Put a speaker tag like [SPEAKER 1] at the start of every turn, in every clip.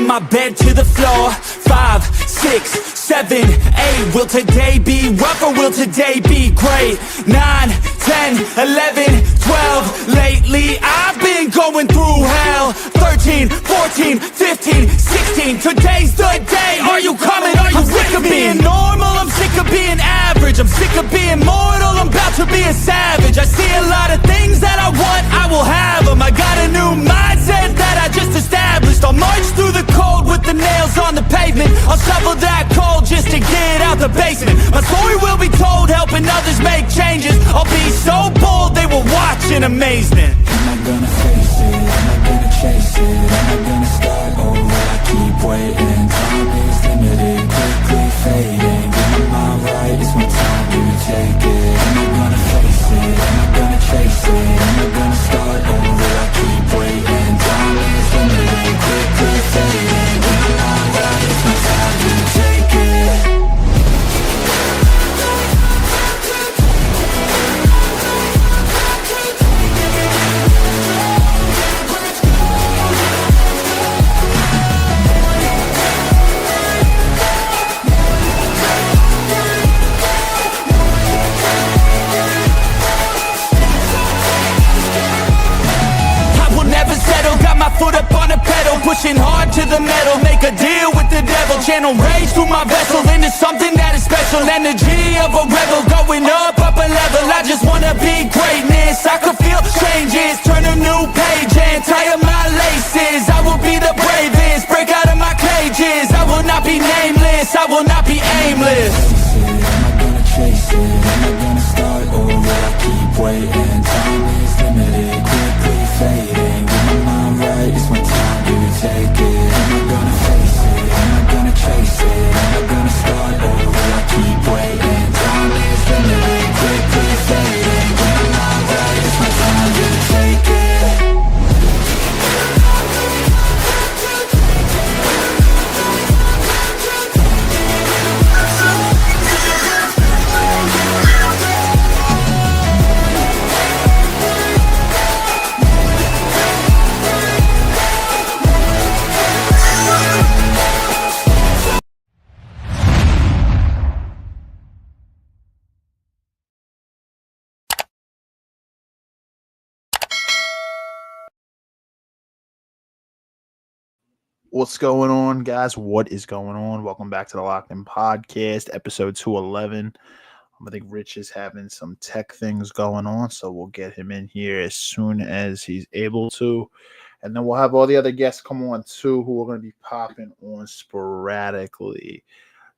[SPEAKER 1] from my bed to the floor. 5, 6, 7, 8. Will today be rough or will today be great? 9, 10, 11, 12. Lately I've been going through hell. 13, 14, 15, 16. Today's the day. Are you coming? Are you sick of being normal? I'm sick of being average. I'm sick of being mortal. I'm about to be a savage. I see a lot of things that I want, I will have them. I got a new mindset that I just established. I'll march through the cold with the nails on the pavement. I'll shovel that coal just to get out the basement. My story will be told, helping others make changes. I'll be so bold, they will watch in amazement.
[SPEAKER 2] Am I gonna face it? Am I gonna chase it? Am I gonna start over? I keep waiting. Time is limited, quickly fading. Get my mind right, it's my time to take it. Am I gonna face it? Am I gonna chase it? Am I gonna start over? I keep waiting. Time is limited, quickly fading. Get my mind right, it's my time to take it.
[SPEAKER 1] Foot up on the pedal, pushing hard to the metal. Make a deal with the devil. Channel rage through my vessel into something that is special. Energy of a rebel, going up a level. I just wanna be greatness. I could feel changes, turn a new page and tie up my laces. I will be the bravest, break out of my cages. I will not be nameless, I will not be aimless.
[SPEAKER 2] Am I gonna chase it? Am I gonna start over? I keep waiting. Time is limited, quickly fading. Get my mind right, it's my time to take it. Am I gonna face it? Am I gonna chase it? Am I gonna start over? I keep waiting. Time is limited, quickly fading. Get my mind right, it's my time to take it.
[SPEAKER 3] What's going on, guys? What is going on? Welcome back to the Locked In Podcast, episode 211. I think Rich is having some tech things going on, so we'll get him in here as soon as he's able to. And then we'll have all the other guests come on, too, who are going to be popping on sporadically.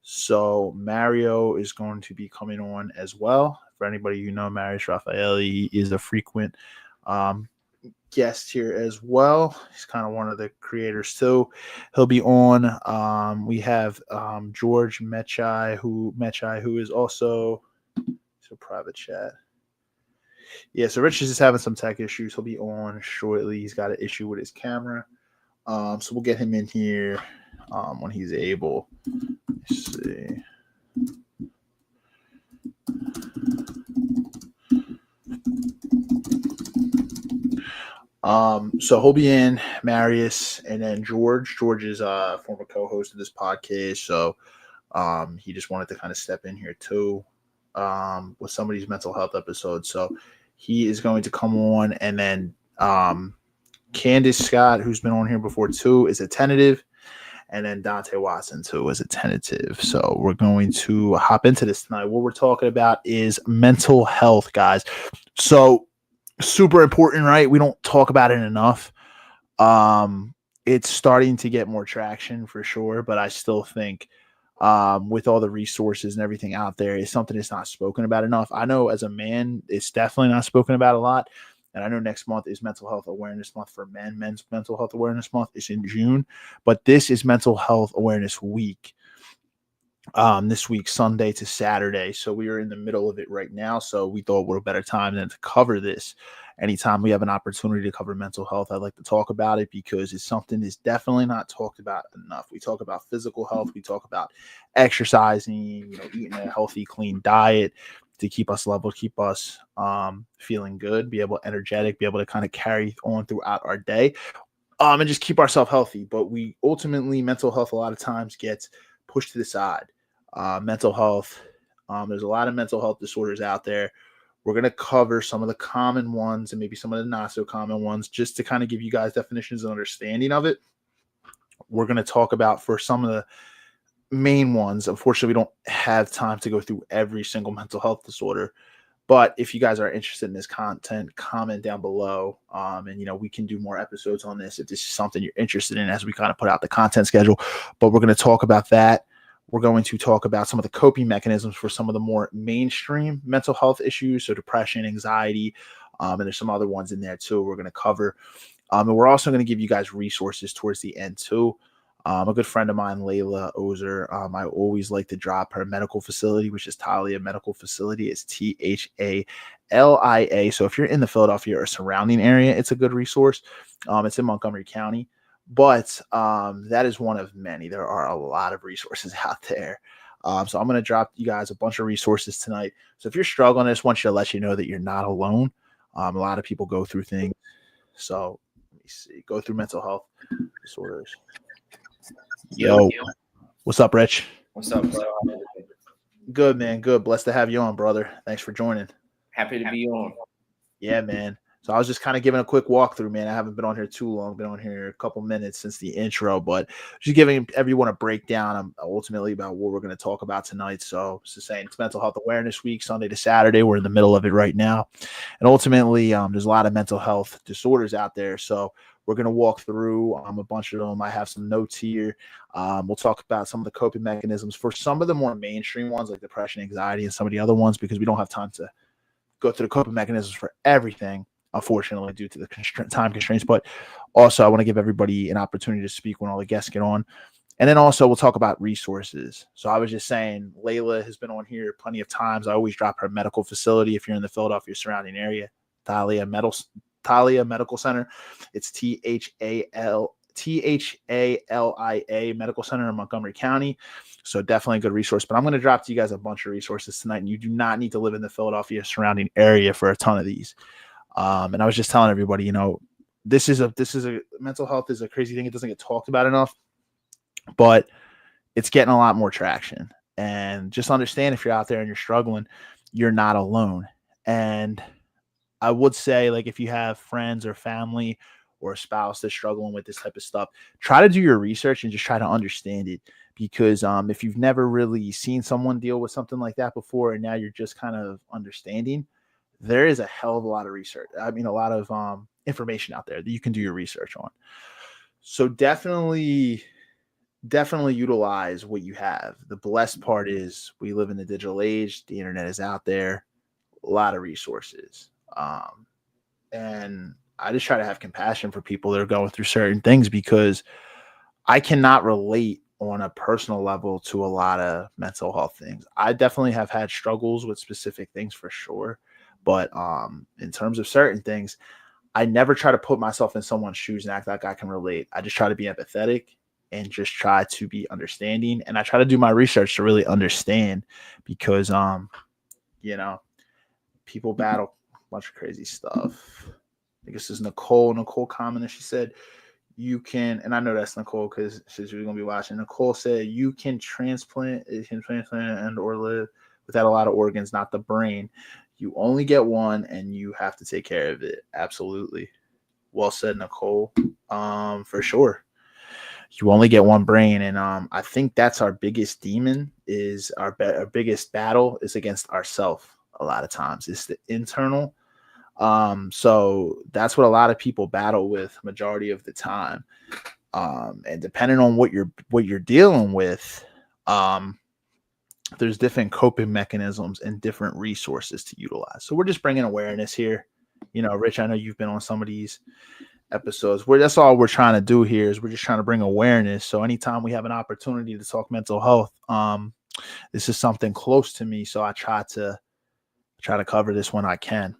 [SPEAKER 3] So Mario is going to be coming on as well. For anybody you know, Marius Rafaeli is a frequent guest here as well. He's kind of one of the creators too. He'll be on. We have George Mecaj, who is also a private chat. Yeah, so Rich is just having some tech issues. He'll be on shortly. He's got an issue with his camera. So we'll get him in here when he's able. Let's see. So he'll be in, Marius, and then George. George is a former co-host of this podcast, so he just wanted to kind of step in here too with some of these mental health episodes. So he is going to come on, and then Candace Scott, who's been on here before too, is a tentative, and then Dante Watson too is a tentative. So we're going to hop into this tonight. What we're talking about is mental health, guys. So super important, right? We don't talk about it enough. It's starting to get more traction for sure, but I still think with all the resources and everything out there, it's something that's not spoken about enough. I know as a man, it's definitely not spoken about a lot. And I know next month is Mental Health Awareness Month for men. Men's Mental Health Awareness Month is in June, but this is Mental Health Awareness Week. This week, Sunday to Saturday. So we are in the middle of it right now. So we thought what a better time than to cover this. Anytime we have an opportunity to cover mental health, I'd like to talk about it because it's something that's definitely not talked about enough. We talk about physical health. We talk about exercising, eating a healthy, clean diet to keep us level, keep us feeling good, be able energetic, be able to kind of carry on throughout our day. and just keep ourselves healthy. But we ultimately, mental health a lot of times gets pushed to the side. Mental health, there's a lot of mental health disorders out there. We're going to cover some of the common ones and maybe some of the not so common ones just to kind of give you guys definitions and understanding of it. We're going to talk about for some of the main ones. Unfortunately, we don't have time to go through every single mental health disorder. But if you guys are interested in this content, comment down below. And, we can do more episodes on this if this is something you're interested in as we kind of put out the content schedule. But we're going to talk about that. We're going to talk about some of the coping mechanisms for some of the more mainstream mental health issues. So depression, anxiety, and there's some other ones in there too we're going to cover. And we're also going to give you guys resources towards the end too. A good friend of mine, Layla Ozer, I always like to drop her medical facility, which is Thalia Medical Facility. It's THALIA. So if you're in the Philadelphia or surrounding area, it's a good resource. It's in Montgomery County, but that is one of many. There are a lot of resources out there. So I'm going to drop you guys a bunch of resources tonight. So if you're struggling, I just want you to let you know that you're not alone. A lot of people go through things. So let me see, go through mental health disorders. Yo, what's up, Rich?
[SPEAKER 4] What's up, bro?
[SPEAKER 3] Good, man. Good. Blessed to have you on, brother. Thanks for joining.
[SPEAKER 4] Happy to be on.
[SPEAKER 3] Yeah, man. So I was just kind of giving a quick walkthrough, man. I haven't been on here too long. Been on here a couple minutes since the intro, but just giving everyone a breakdown ultimately about what we're going to talk about tonight. So it's saying it's Mental Health Awareness Week, Sunday to Saturday. We're in the middle of it right now. And ultimately, there's a lot of mental health disorders out there. So we're going to walk through a bunch of them. I have some notes here. We'll talk about some of the coping mechanisms for some of the more mainstream ones like depression, anxiety, and some of the other ones because we don't have time to go through the coping mechanisms for everything, unfortunately, due to the time constraints. But also, I want to give everybody an opportunity to speak when all the guests get on. And then also, we'll talk about resources. So I was just saying, Layla has been on here plenty of times. I always drop her medical facility if you're in the Philadelphia surrounding area, Thalia Medical Center. It's THALIA Medical Center in Montgomery County. So definitely a good resource. But I'm going to drop to you guys a bunch of resources tonight. And you do not need to live in the Philadelphia surrounding area for a ton of these. And I was just telling everybody, this is a mental health is a crazy thing. It doesn't get talked about enough, but it's getting a lot more traction. And just understand if you're out there and you're struggling, you're not alone. And I would say, like, if you have friends or family or a spouse that's struggling with this type of stuff, try to do your research and just try to understand it. Because if you've never really seen someone deal with something like that before, and now you're just kind of understanding, there is a hell of a lot of research. I mean, a lot of information out there that you can do your research on. So definitely utilize what you have. The blessed part is we live in the digital age. The internet is out there, a lot of resources. And I just try to have compassion for people that are going through certain things because I cannot relate on a personal level to a lot of mental health things. I definitely have had struggles with specific things for sure. But in terms of certain things, I never try to put myself in someone's shoes and act like I can relate. I just try to be empathetic and just try to be understanding. And I try to do my research to really understand because, people battle a bunch of crazy stuff. I think this is Nicole commented. She said, you can, and I know that's Nicole because she's really going to be watching. Nicole said, you can transplant and or live without a lot of organs, not the brain. You only get one and you have to take care of it. Absolutely. Well said, Nicole. For sure. You only get one brain. And I think that's our biggest demon is our biggest battle is against ourselves. A lot of times it's the internal. So that's what a lot of people battle with majority of the time. And depending on what you're dealing with, there's different coping mechanisms and different resources to utilize. So we're just bringing awareness here. Rich, I know you've been on some of these episodes where that's all we're trying to do here is we're just trying to bring awareness. So anytime we have an opportunity to talk mental health, this is something close to me. So I try to cover this when I can.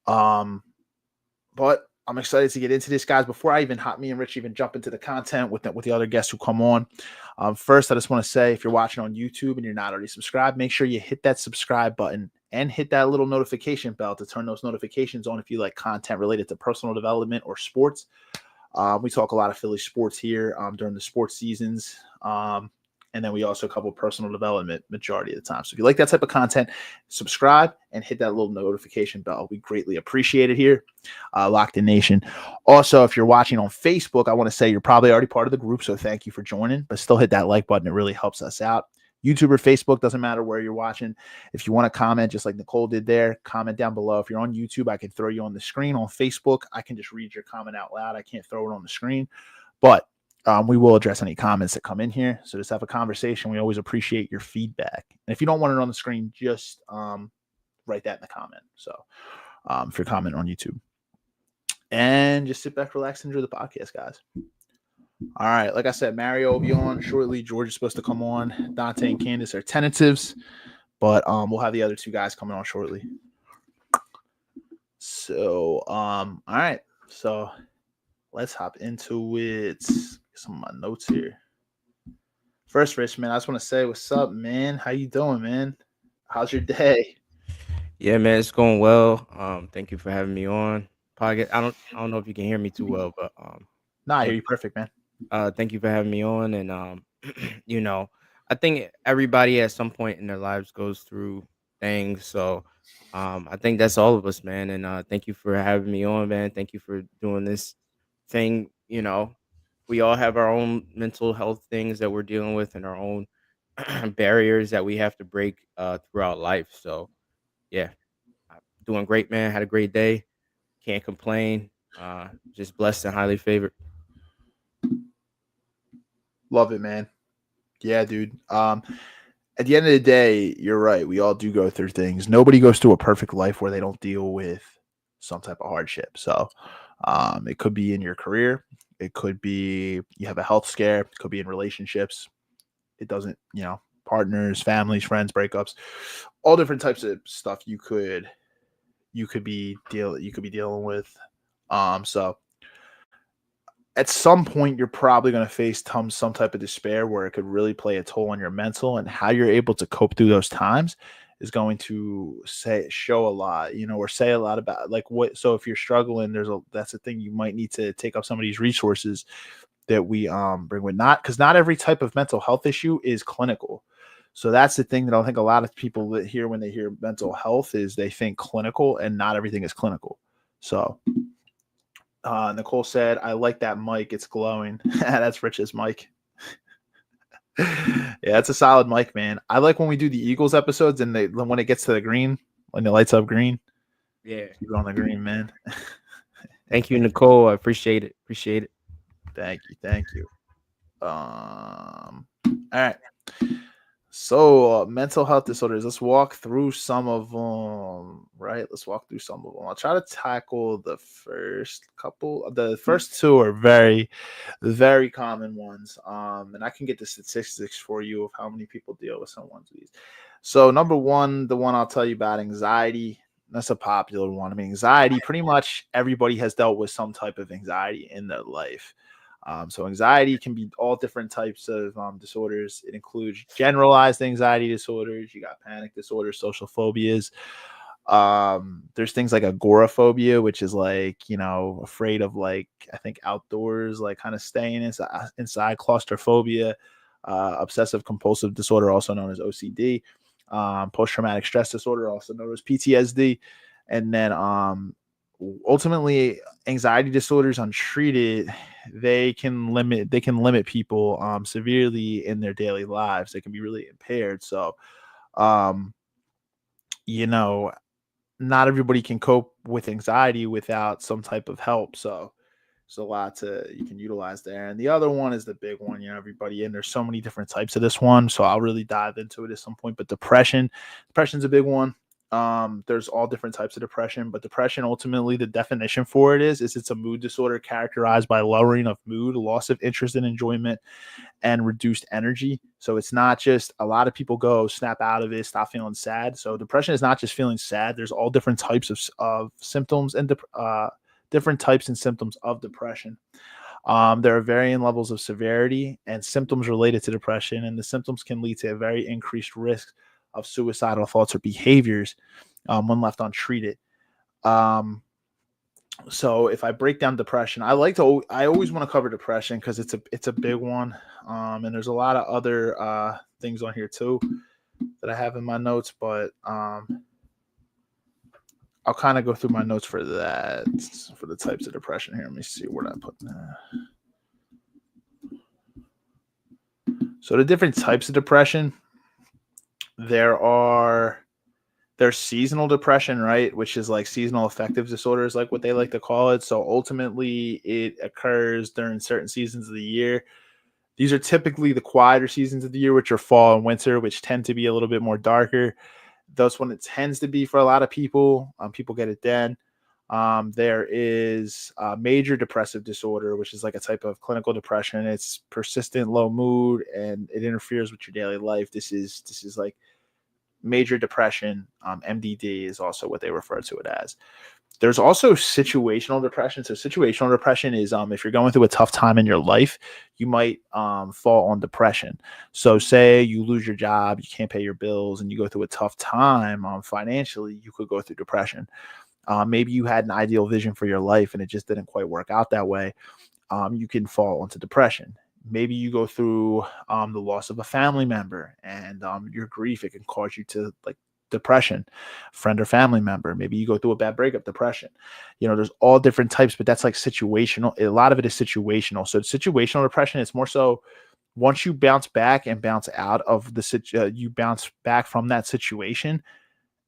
[SPEAKER 3] But I'm excited to get into this, guys. Before me and Rich even jump into the content with the other guests who come on. First, I just want to say, if you're watching on YouTube and you're not already subscribed, make sure you hit that subscribe button and hit that little notification bell to turn those notifications on if you like content related to personal development or sports. We talk a lot of Philly sports here during the sports seasons. And then we also cover personal development majority of the time. So if you like that type of content, subscribe and hit that little notification bell. We greatly appreciate it here, Locked In Nation. Also, if you're watching on Facebook, I want to say you're probably already part of the group, so thank you for joining. But still hit that like button. It really helps us out. YouTube or Facebook, doesn't matter where you're watching. If you want to comment, just like Nicole did there, comment down below. If you're on YouTube, I can throw you on the screen. On Facebook, I can just read your comment out loud. I can't throw it on the screen. But we will address any comments that come in here. So just have a conversation. We always appreciate your feedback. And if you don't want it on the screen, just write that in the comment. So if you're commenting on YouTube. And just sit back, relax, enjoy the podcast, guys. All right. Like I said, Mario will be on shortly. George is supposed to come on. Dante and Candace are tentatives. But we'll have the other two guys coming on shortly. So, all right. So let's hop into it. Some of my notes here. First, Rich, man, I just want to say, what's up, man? How you doing, man? How's your day?
[SPEAKER 5] Yeah, man, it's going well. Thank you for having me on podcast. I don't know if you can hear me too well, but
[SPEAKER 3] Nah, I hear you perfect, man.
[SPEAKER 5] thank you for having me on. And you know, I think everybody at some point in their lives goes through things. So I think that's all of us, man. And thank you for having me on, man. Thank you for doing this thing. We all have our own mental health things that we're dealing with and our own barriers that we have to break throughout life. So yeah, I'm doing great, man. Had a great day. Can't complain. Just blessed and highly favored.
[SPEAKER 3] Love it, man. Yeah, dude. At the end of the day, you're right. We all do go through things. Nobody goes through a perfect life where they don't deal with some type of hardship. So it could be in your career. It could be you have a health scare. It could be in relationships. It doesn't, partners, families, friends, breakups, all different types of stuff you could be dealing with. So at some point you're probably going to face some type of despair where it could really play a toll on your mental, and how you're able to cope through those times is going to show a lot, or say a lot about like what. So if you're struggling, that's the thing. You might need to take up some of these resources that we bring with, because not every type of mental health issue is clinical. So that's the thing that I think a lot of people that hear when they hear mental health is they think clinical, and not everything is clinical. So Nicole said, I like that mic. It's glowing. That's Rich's mic. Yeah, it's a solid mic, man. I like when we do the Eagles episodes and when it gets to the green, when the lights up green.
[SPEAKER 5] Yeah.
[SPEAKER 3] Keep it on the green, man.
[SPEAKER 5] Thank you, Nicole. I appreciate it.
[SPEAKER 3] Thank you. All right. So mental health disorders. Let's walk through some of them. Right. Let's walk through some of them. I'll try to tackle the first couple. The first two are very, very common ones. And I can get the statistics for you of how many people deal with some ones of these. So number one, the one I'll tell you about, anxiety. That's a popular one. I mean, anxiety, pretty much everybody has dealt with some type of anxiety in their life. So anxiety can be all different types of disorders. It includes generalized anxiety disorders. You got panic disorders, social phobias. There's things like agoraphobia, which is like, afraid of like, I think outdoors, like kind of staying inside, claustrophobia, obsessive compulsive disorder, also known as OCD, post-traumatic stress disorder, also known as PTSD. And then ultimately, anxiety disorders untreated, they can limit people severely in their daily lives. They can be really impaired. So not everybody can cope with anxiety without some type of help. So there's a lot you can utilize there. And the other one is the big one, everybody, and there's so many different types of this one. So I'll really dive into it at some point. But depression's a big one. There's all different types of depression, but depression, ultimately, the definition for it is it's a mood disorder characterized by lowering of mood, loss of interest and enjoyment, and reduced energy. So it's not just, a lot of people snap out of it, stop feeling sad. So depression is not just feeling sad. There's all different types of symptoms and different types and symptoms of depression. There are varying levels of severity and symptoms related to depression, and the symptoms can lead to a very increased risk of suicidal thoughts or behaviors when left untreated. So if I break down depression, I always want to cover depression because it's a big one. And there's a lot of other things on here too that I have in my notes, but I'll kind of go through my notes for that, for the types of depression here. Let me see what I put in there. So the different types of depression, there's seasonal depression, right? Which is like seasonal affective disorders, like what they like to call it. So ultimately it occurs during certain seasons of the year. These are typically the quieter seasons of the year, which are fall and winter, which tend to be a little bit more darker. That's when it tends to be for a lot of people. People get it then. There is major depressive disorder, which is like a type of clinical depression. It's persistent low mood and it interferes with your daily life. This is like major depression. MDD is also what they refer to it as. There's also situational depression. So situational depression is if you're going through a tough time in your life, you might fall on depression. So say you lose your job, you can't pay your bills, and you go through a tough time financially, you could go through depression. Maybe you had an ideal vision for your life and it just didn't quite work out that way. You can fall into depression. Maybe you go through the loss of a family member and your grief, it can cause you to like depression, friend or family member. Maybe you go through a bad breakup, depression. There's all different types, but that's like situational. A lot of it is situational. So situational depression, it's more so once you bounce back and bounce out of you bounce back from that situation,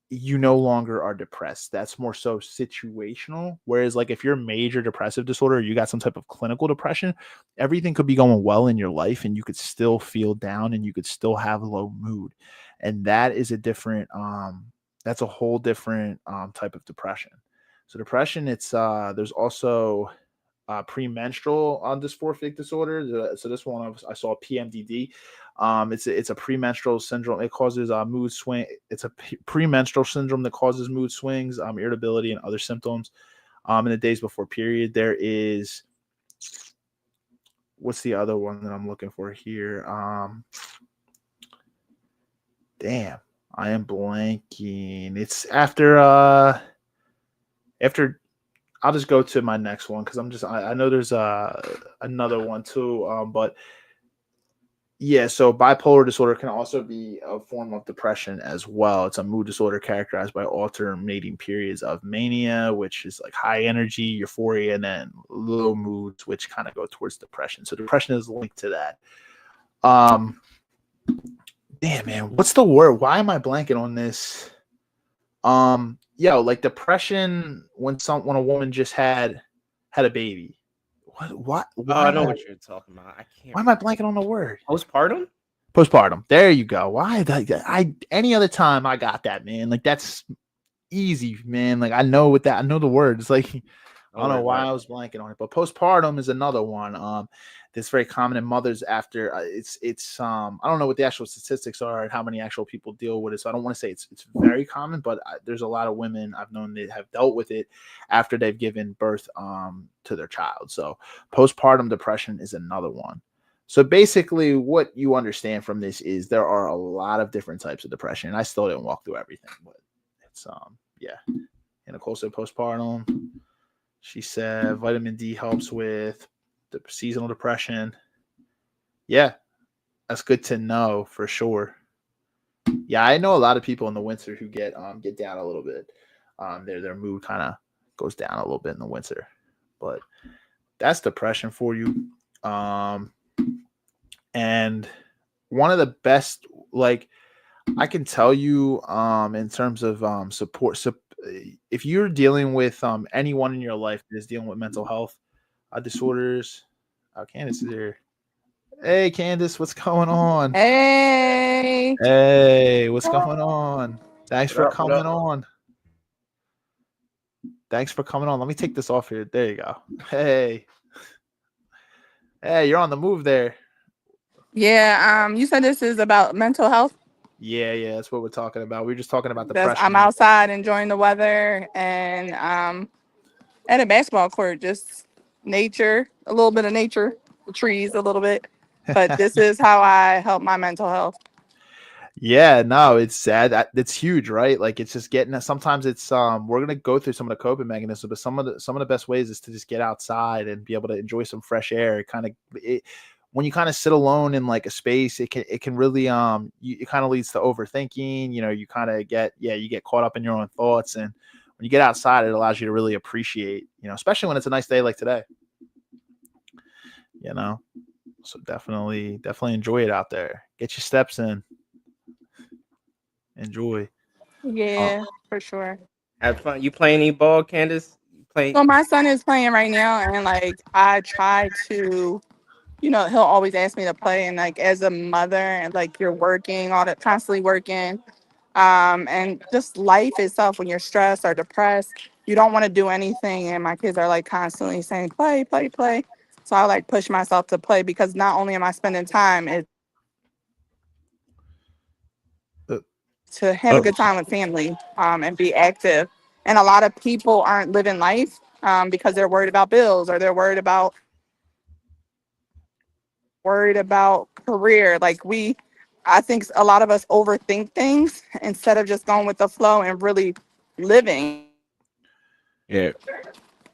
[SPEAKER 3] you no longer are depressed. That's more so situational. Whereas like if you're major depressive disorder, or you got some type of clinical depression, everything could be going well in your life and you could still feel down and you could still have low mood. And that is that's a whole different type of depression. So depression, it's there's also premenstrual dysphoric disorder. So this one I saw PMDD. It's a premenstrual syndrome. It causes mood swing. It's a premenstrual syndrome that causes mood swings, irritability, and other symptoms. In the days before period, there is what's the other one that I'm looking for here? Damn, I am blanking. It's after I'll just go to my next one because I know there's another one too. But yeah, so bipolar disorder can also be a form of depression as well. It's a mood disorder characterized by alternating periods of mania, which is like high energy, euphoria, and then low moods, which kind of go towards depression. So depression is linked to that. Damn, man, what's the word? Why am I blanking on this? Like depression when a woman just had a baby. What?
[SPEAKER 5] I know what you're talking about. I can't.
[SPEAKER 3] Why am I blanking on the word?
[SPEAKER 5] Postpartum?
[SPEAKER 3] Postpartum. There you go. Why? Any other time I got that, man. Like that's easy, man. Like I know the words. Like I don't know why I was blanking on it, but postpartum is another one. That's very common in mothers after it's I don't know what the actual statistics are and how many actual people deal with it. So I don't want to say it's very common, but there's a lot of women I've known that have dealt with it after they've given birth to their child. So postpartum depression is another one. So basically what you understand from this is there are a lot of different types of depression. I still didn't walk through everything, but it's yeah. And Nicole said postpartum. She said vitamin D helps with the seasonal depression. Yeah, that's good to know for sure. Yeah, I know a lot of people in the winter who get down a little bit. Their mood kind of goes down a little bit in the winter, but that's depression for you. And one of the best, like I can tell you, in terms of support. So if you're dealing with anyone in your life that is dealing with mental health disorders, Candace is here. Hey, Candace, what's going on?
[SPEAKER 6] Hey.
[SPEAKER 3] Hey, what's going on? Thanks for coming on. Thanks for coming on. Let me take this off here. There you go. Hey, you're on the move there.
[SPEAKER 6] Yeah. You said this is about mental health.
[SPEAKER 3] Yeah, that's what we're talking about. We were just talking about depression.
[SPEAKER 6] I'm outside enjoying the weather and at a basketball court, just nature, a little bit of nature, the trees a little bit. But this is how I help my mental health.
[SPEAKER 3] Yeah, no, it's sad. It's huge, right? Like it's just getting. Sometimes it's we're gonna go through some of the coping mechanisms, but some of the best ways is to just get outside and be able to enjoy some fresh air. When you kind of sit alone in like a space, it can really it kind of leads to overthinking. You kind of you get caught up in your own thoughts, and when you get outside, it allows you to really appreciate. Especially when it's a nice day like today. You know, so definitely enjoy it out there. Get your steps in. Enjoy. Uh,
[SPEAKER 6] Yeah, for sure.
[SPEAKER 5] Have fun. You play any ball, Candace? You play?
[SPEAKER 6] So my son is playing right now, and like I try to, he'll always ask me to play, and like as a mother, and like you're working, all that, constantly working, and just life itself. When you're stressed or depressed, you don't want to do anything, and my kids are like constantly saying, "Play, play, play." So I like push myself to play because not only am I spending time, it's
[SPEAKER 3] uh,
[SPEAKER 6] to have a
[SPEAKER 5] Oh,
[SPEAKER 6] good time with family, and be active. And a lot of people aren't living life because they're worried about bills or they're worried about career. I think a lot of us overthink things instead of just going with the flow and really living.
[SPEAKER 5] yeah.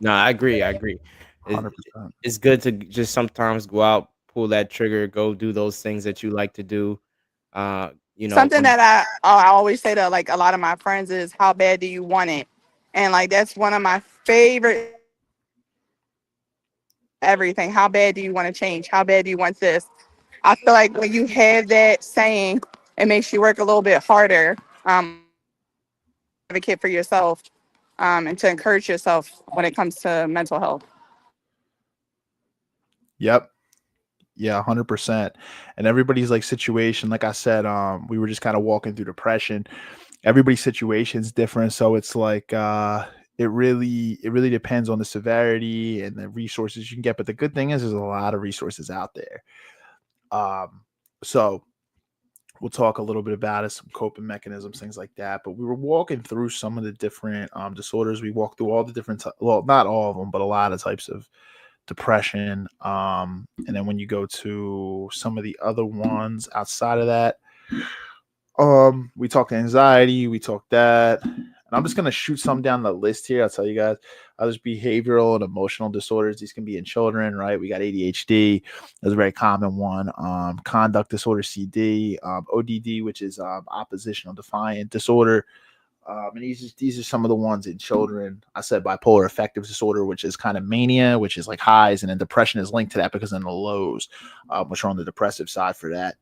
[SPEAKER 5] No, I agree. I agree. It,
[SPEAKER 3] 100%.
[SPEAKER 5] it's good to just sometimes go out, pull that trigger, go do those things that you like to do.
[SPEAKER 6] Something
[SPEAKER 5] When
[SPEAKER 6] that I always say to like a lot of my friends is, how bad do you want it? And like that's one of my favorite everything. How bad do you want to change? How bad do you want this? I feel like when you have that saying, it makes you work a little bit harder. Advocate for yourself, and to encourage yourself when it comes to mental health.
[SPEAKER 3] Yep. Yeah, 100%. And everybody's like situation, like I said, we were just kind of walking through depression. Everybody's situation is different, so it's like it really depends on the severity and the resources you can get. But the good thing is there's a lot of resources out there. Um, so we'll talk a little bit about it, some coping mechanisms, things like that. But we were walking through some of the different disorders. We walked through all the different, well, not all of them, but a lot of types of depression. And then when you go to some of the other ones outside of that, we talked anxiety, we talked that. And I'm just gonna shoot some down the list here. I'll tell you guys. There's behavioral and emotional disorders. These can be in children, right? We got ADHD. That's a very common one. Conduct disorder, CD, ODD, which is oppositional defiant disorder. And these are some of the ones in children. I said bipolar affective disorder, which is kind of mania, which is like highs, and then depression is linked to that because then the lows, which are on the depressive side for that.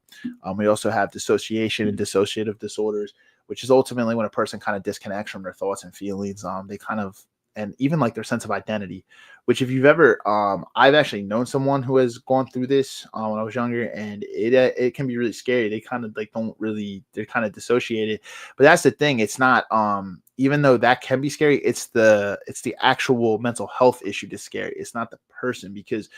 [SPEAKER 3] We also have dissociation and dissociative disorders, which is ultimately when a person kind of disconnects from their thoughts and feelings. They kind of, and even like their sense of identity, which if you've ever, I've actually known someone who has gone through this when I was younger, and it can be really scary. They kind of like they're kind of dissociated. But that's the thing. It's not, even though that can be scary, it's the actual mental health issue that's scary. It's not the person, because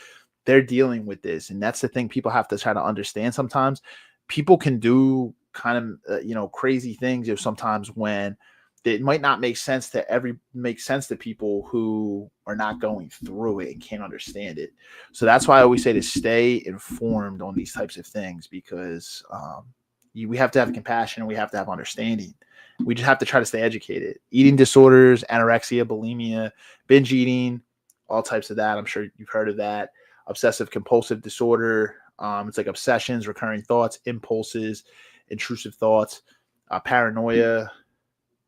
[SPEAKER 3] they're dealing with this. And that's the thing people have to try to understand. Sometimes people can do kind of, crazy things, sometimes when it might not make sense to people who are not going through it and can't understand it. So that's why I always say to stay informed on these types of things, because we have to have compassion and we have to have understanding. We just have to try to stay educated. Eating disorders, anorexia, bulimia, binge eating, all types of that. I'm sure you've heard of that. Obsessive compulsive disorder. It's like obsessions, recurring thoughts, impulses, intrusive thoughts, paranoia,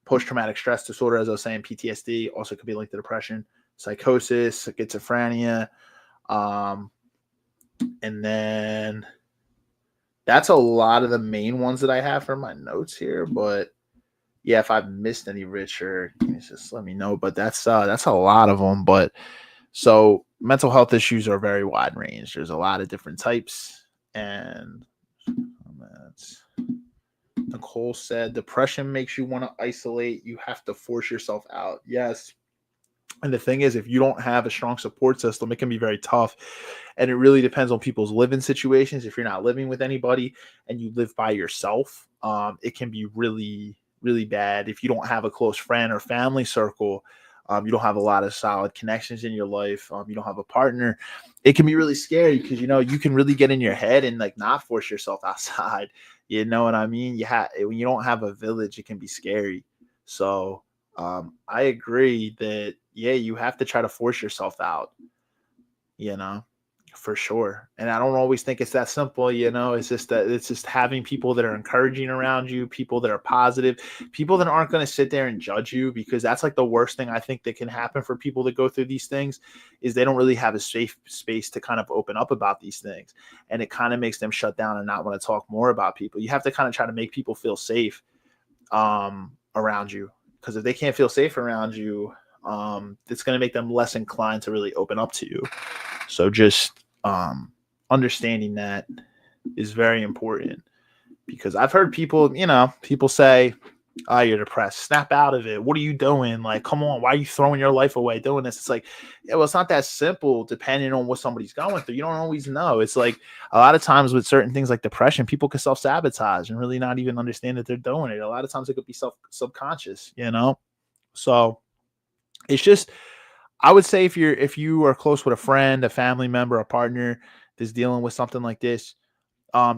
[SPEAKER 3] post-traumatic stress disorder, as I was saying, PTSD, also could be linked to depression, psychosis, schizophrenia. And then that's a lot of the main ones that I have for my notes here. But yeah, if I've missed any, Richard, just let me know. But that's a lot of them. But so mental health issues are very wide range. There's a lot of different types. And that's, Nicole said, depression makes you want to isolate. You have to force yourself out. Yes. And the thing is, if you don't have a strong support system, it can be very tough. And it really depends on people's living situations. If you're not living with anybody and you live by yourself, it can be really, really bad. If you don't have a close friend or family circle, you don't have a lot of solid connections in your life, you don't have a partner, it can be really scary because you can really get in your head and like not force yourself outside. You know what I mean? When you don't have a village, it can be scary. So I agree that yeah, you have to try to force yourself out, you know, for sure. And I don't always think it's that simple, it's just having people that are encouraging around you, people that are positive, people that aren't going to sit there and judge you, because that's like the worst thing I think that can happen for people that go through these things is they don't really have a safe space to kind of open up about these things. And it kind of makes them shut down and not want to talk more about people. You have to kind of try to make people feel safe around you, because if they can't feel safe around you, it's going to make them less inclined to really open up to you. So just understanding that is very important, because I've heard people say, "Oh, you're depressed. Snap out of it. What are you doing? Like, come on, why are you throwing your life away doing this?" It's like, yeah, well, it's not that simple. Depending on what somebody's going through, you don't always know. It's like a lot of times with certain things like depression, people can self-sabotage and really not even understand that they're doing it. A lot of times it could be subconscious. So it's just, I would say if you are close with a friend, a family member, a partner that's dealing with something like this,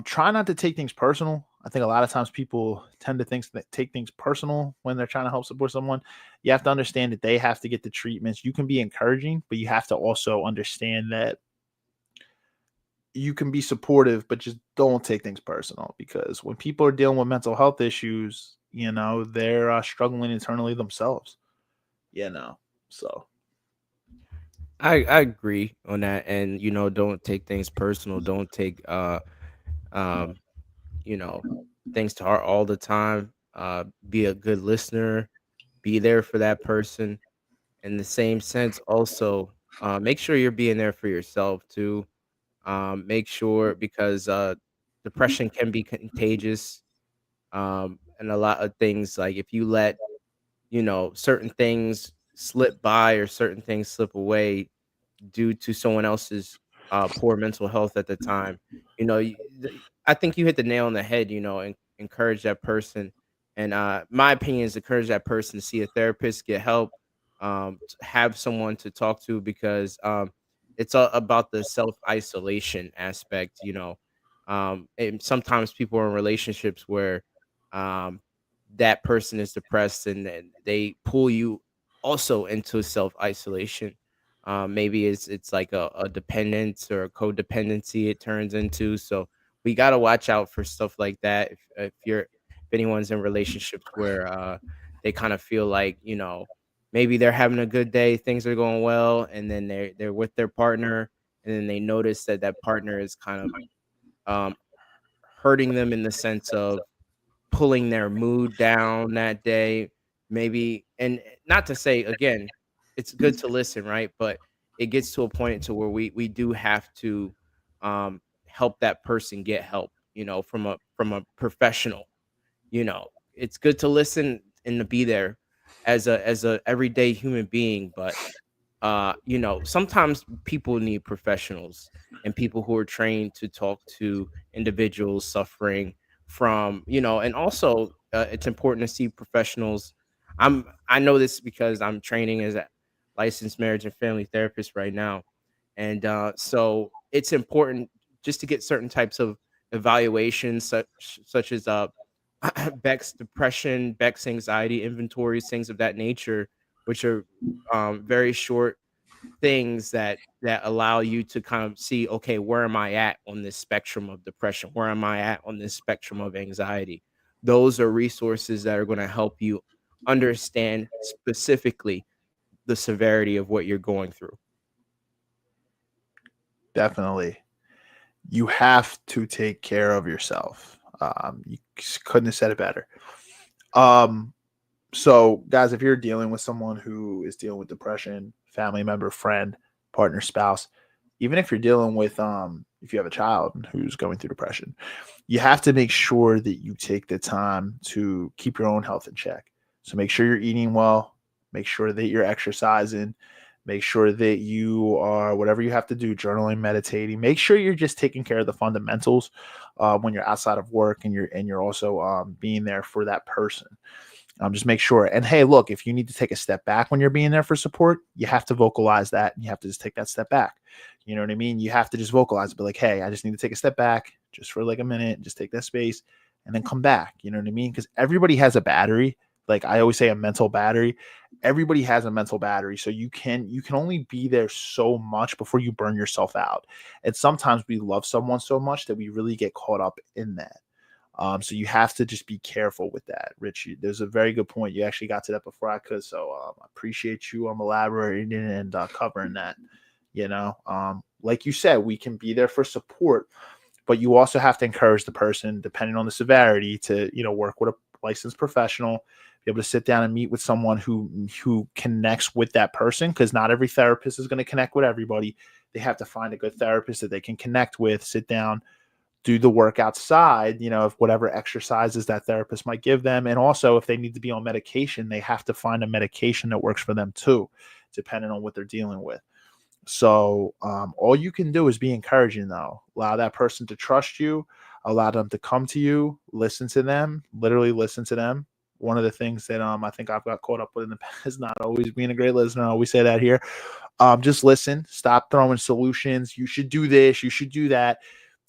[SPEAKER 3] try not to take things personal. I think a lot of times people tend to take things personal when they're trying to help support someone. You have to understand that they have to get the treatments. You can be encouraging, but you have to also understand that you can be supportive, but just don't take things personal, because when people are dealing with mental health issues, they're struggling internally themselves, so.
[SPEAKER 5] I agree on that, and don't take things personal. Don't take um you know things to heart all the time. Be a good listener. Be there for that person. In the same sense, also, make sure you're being there for yourself too. Make sure, because depression can be contagious, and a lot of things, like if you let certain things slip by or certain things slip away due to someone else's poor mental health at the time. I think you hit the nail on the head. And encourage that person. And my opinion is encourage that person to see a therapist, get help, have someone to talk to, because it's all about the self isolation aspect. And sometimes people are in relationships where um, that person is depressed, and then they pull you also into self isolation. Maybe it's like a dependence or a codependency it turns into. So we got to watch out for stuff like that. If anyone's in relationships where they kind of feel like maybe they're having a good day, things are going well, and then they're with their partner, and then they notice that that partner is kind of um, hurting them in the sense of pulling their mood down that day, maybe. And not to say, again, it's good to listen, right? But it gets to a point to where we do have to help that person get help, from a professional. It's good to listen and to be there as a everyday human being, but sometimes people need professionals and people who are trained to talk to individuals suffering from, and also it's important to see professionals. I know this because I'm training as a licensed marriage and family therapist right now. And so it's important just to get certain types of evaluations, such as Beck's depression, Beck's anxiety inventories, things of that nature, which are very short things that allow you to kind of see, okay, where am I at on this spectrum of depression? Where am I at on this spectrum of anxiety? Those are resources that are going to help you understand specifically the severity of what you're going through.
[SPEAKER 3] Definitely. You have to take care of yourself. You couldn't have said it better. So, guys, if you're dealing with someone who is dealing with depression, family member, friend, partner, spouse, even if you're dealing with, if you have a child who's going through depression, you have to make sure that you take the time to keep your own health in check. So make sure you're eating well, make sure that you're exercising, make sure that you are, whatever you have to do, journaling, meditating, make sure you're just taking care of the fundamentals when you're outside of work, and you're also being there for that person. Just make sure. And hey, look, if you need to take a step back when you're being there for support, you have to vocalize that. And you have to just take that step back. You know what I mean? You have to just vocalize, be like, hey, I just need to take a step back just for like a minute, just take that space and then come back. You know what I mean? Because everybody has a battery. Like I always say, a mental battery. Everybody has a mental battery. So you can only be there so much before you burn yourself out. And sometimes we love someone so much that we really get caught up in that. So you have to just be careful with that, Rich. There's a very good point. You actually got to that before I could. So I appreciate you elaborating and covering that. You know, like you said, we can be there for support, but you also have to encourage the person, depending on the severity, to, you know, work with a licensed professional, be able to sit down and meet with someone who connects with that person, because not every therapist is going to connect with everybody. They have to find a good therapist that they can connect with, sit down, do the work outside, you know, of whatever exercises that therapist might give them. And also, if they need to be on medication, they have to find a medication that works for them too, depending on what they're dealing with. So all you can do is be encouraging, though. Allow that person to trust you, allow them to come to you, listen to them, literally listen to them. One of the things that I think I've got caught up with in the past is not always being a great listener. I always say that here. Just listen, stop throwing solutions. You should do this, you should do that.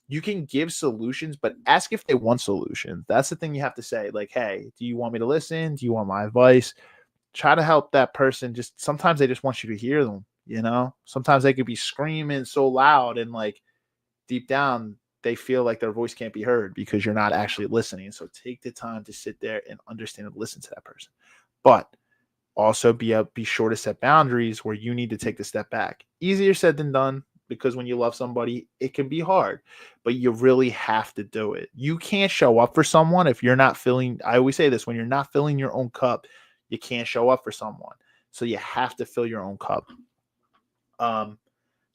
[SPEAKER 3] You can give solutions, but ask if they want solutions. That's the thing you have to say. Like, hey, do you want me to listen? Do you want my advice? Try to help that person. Just sometimes they just want you to hear them, you know? Sometimes they could be screaming so loud and like deep down they feel like their voice can't be heard because you're not actually listening. So take the time to sit there and understand and listen to that person. But also be sure to set boundaries where you need to take the step back. Easier said than done, because when you love somebody, it can be hard, but you really have to do it. You can't show up for someone if you're not filling. I always say this: when you're not filling your own cup, you can't show up for someone. So you have to fill your own cup. Um,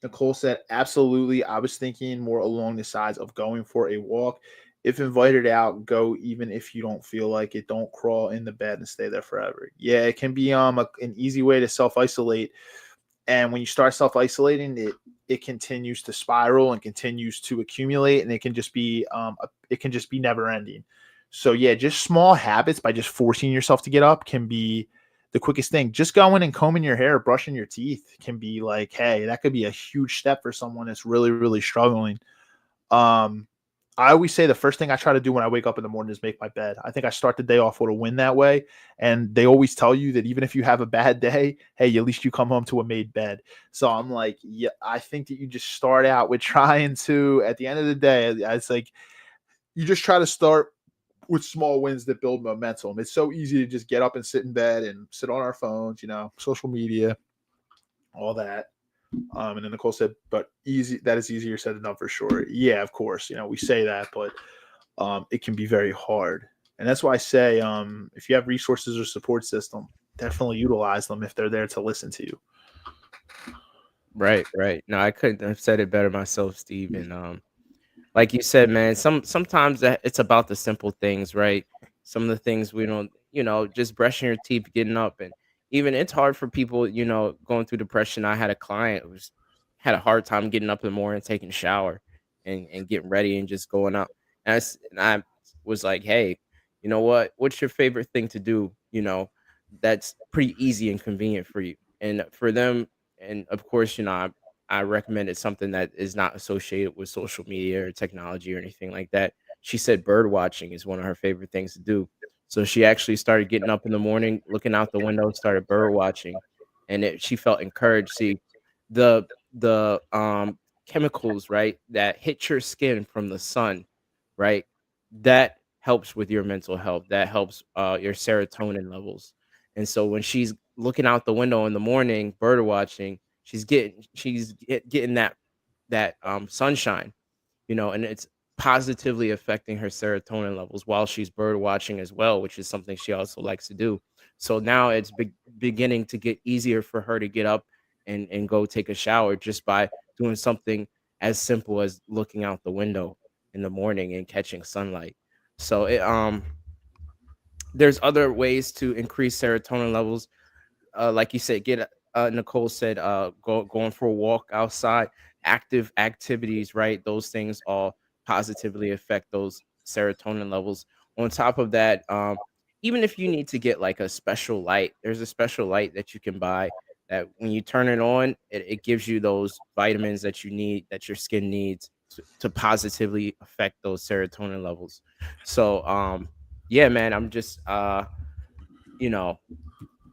[SPEAKER 3] Nicole said, absolutely. I was thinking more along the sides of going for a walk. If invited out, go even if you don't feel like it. Don't crawl in the bed and stay there forever. Yeah, it can be an easy way to self-isolate. And when you start self-isolating, it continues to spiral and continues to accumulate, and it can just be never ending. So yeah, just small habits by just forcing yourself to get up can be the quickest thing. Just going and combing your hair, brushing your teeth can be like, hey, that could be a huge step for someone that's really, really struggling. I always say the first thing I try to do when I wake up in the morning is make my bed. I think I start the day off with a win that way. And they always tell you that even if you have a bad day, hey, at least you come home to a made bed. So I'm like, yeah, I think that you just start out with trying to, at the end of the day, it's like you just try to start with small wins that build momentum. It's so easy to just get up and sit in bed and sit on our phones, you know, social media, all that. And then Nicole said, but easy, that is easier said than done for sure. Yeah, of course. You know, we say that, but it can be very hard. And that's why I say, if you have resources or support system, definitely utilize them if they're there to listen to you.
[SPEAKER 5] Right, right. No, I couldn't have said it better myself, Steve. And like you said, man, sometimes it's about the simple things, right? Some of the things we don't, just brushing your teeth, getting up, and even it's hard for people, going through depression. I had a client who had a hard time getting up in the morning, taking a shower, and getting ready and just going up. And I was like, hey, you know what? What's your favorite thing to do? That's pretty easy and convenient for you, and for them. And of course, I recommended something that is not associated with social media or technology or anything like that. She said bird watching is one of her favorite things to do. So she actually started getting up in the morning, looking out the window, started bird watching, and she felt encouraged. See, the chemicals, right, that hit your skin from the sun, right, that helps with your mental health. That helps your serotonin levels. And so when she's looking out the window in the morning, bird watching, she's getting that sunshine, and it's positively affecting her serotonin levels while she's bird watching as well, which is something she also likes to do. So now it's beginning to get easier for her to get up and go take a shower just by doing something as simple as looking out the window in the morning and catching sunlight. So there's other ways to increase serotonin levels, like you said, Nicole said, going for a walk outside, active activities, right? Those things all positively affect those serotonin levels. On top of that, even if you need to get like a special light, there's a special light that you can buy that when you turn it on, it gives you those vitamins that you need, that your skin needs to positively affect those serotonin levels. So yeah, man, I'm just you know,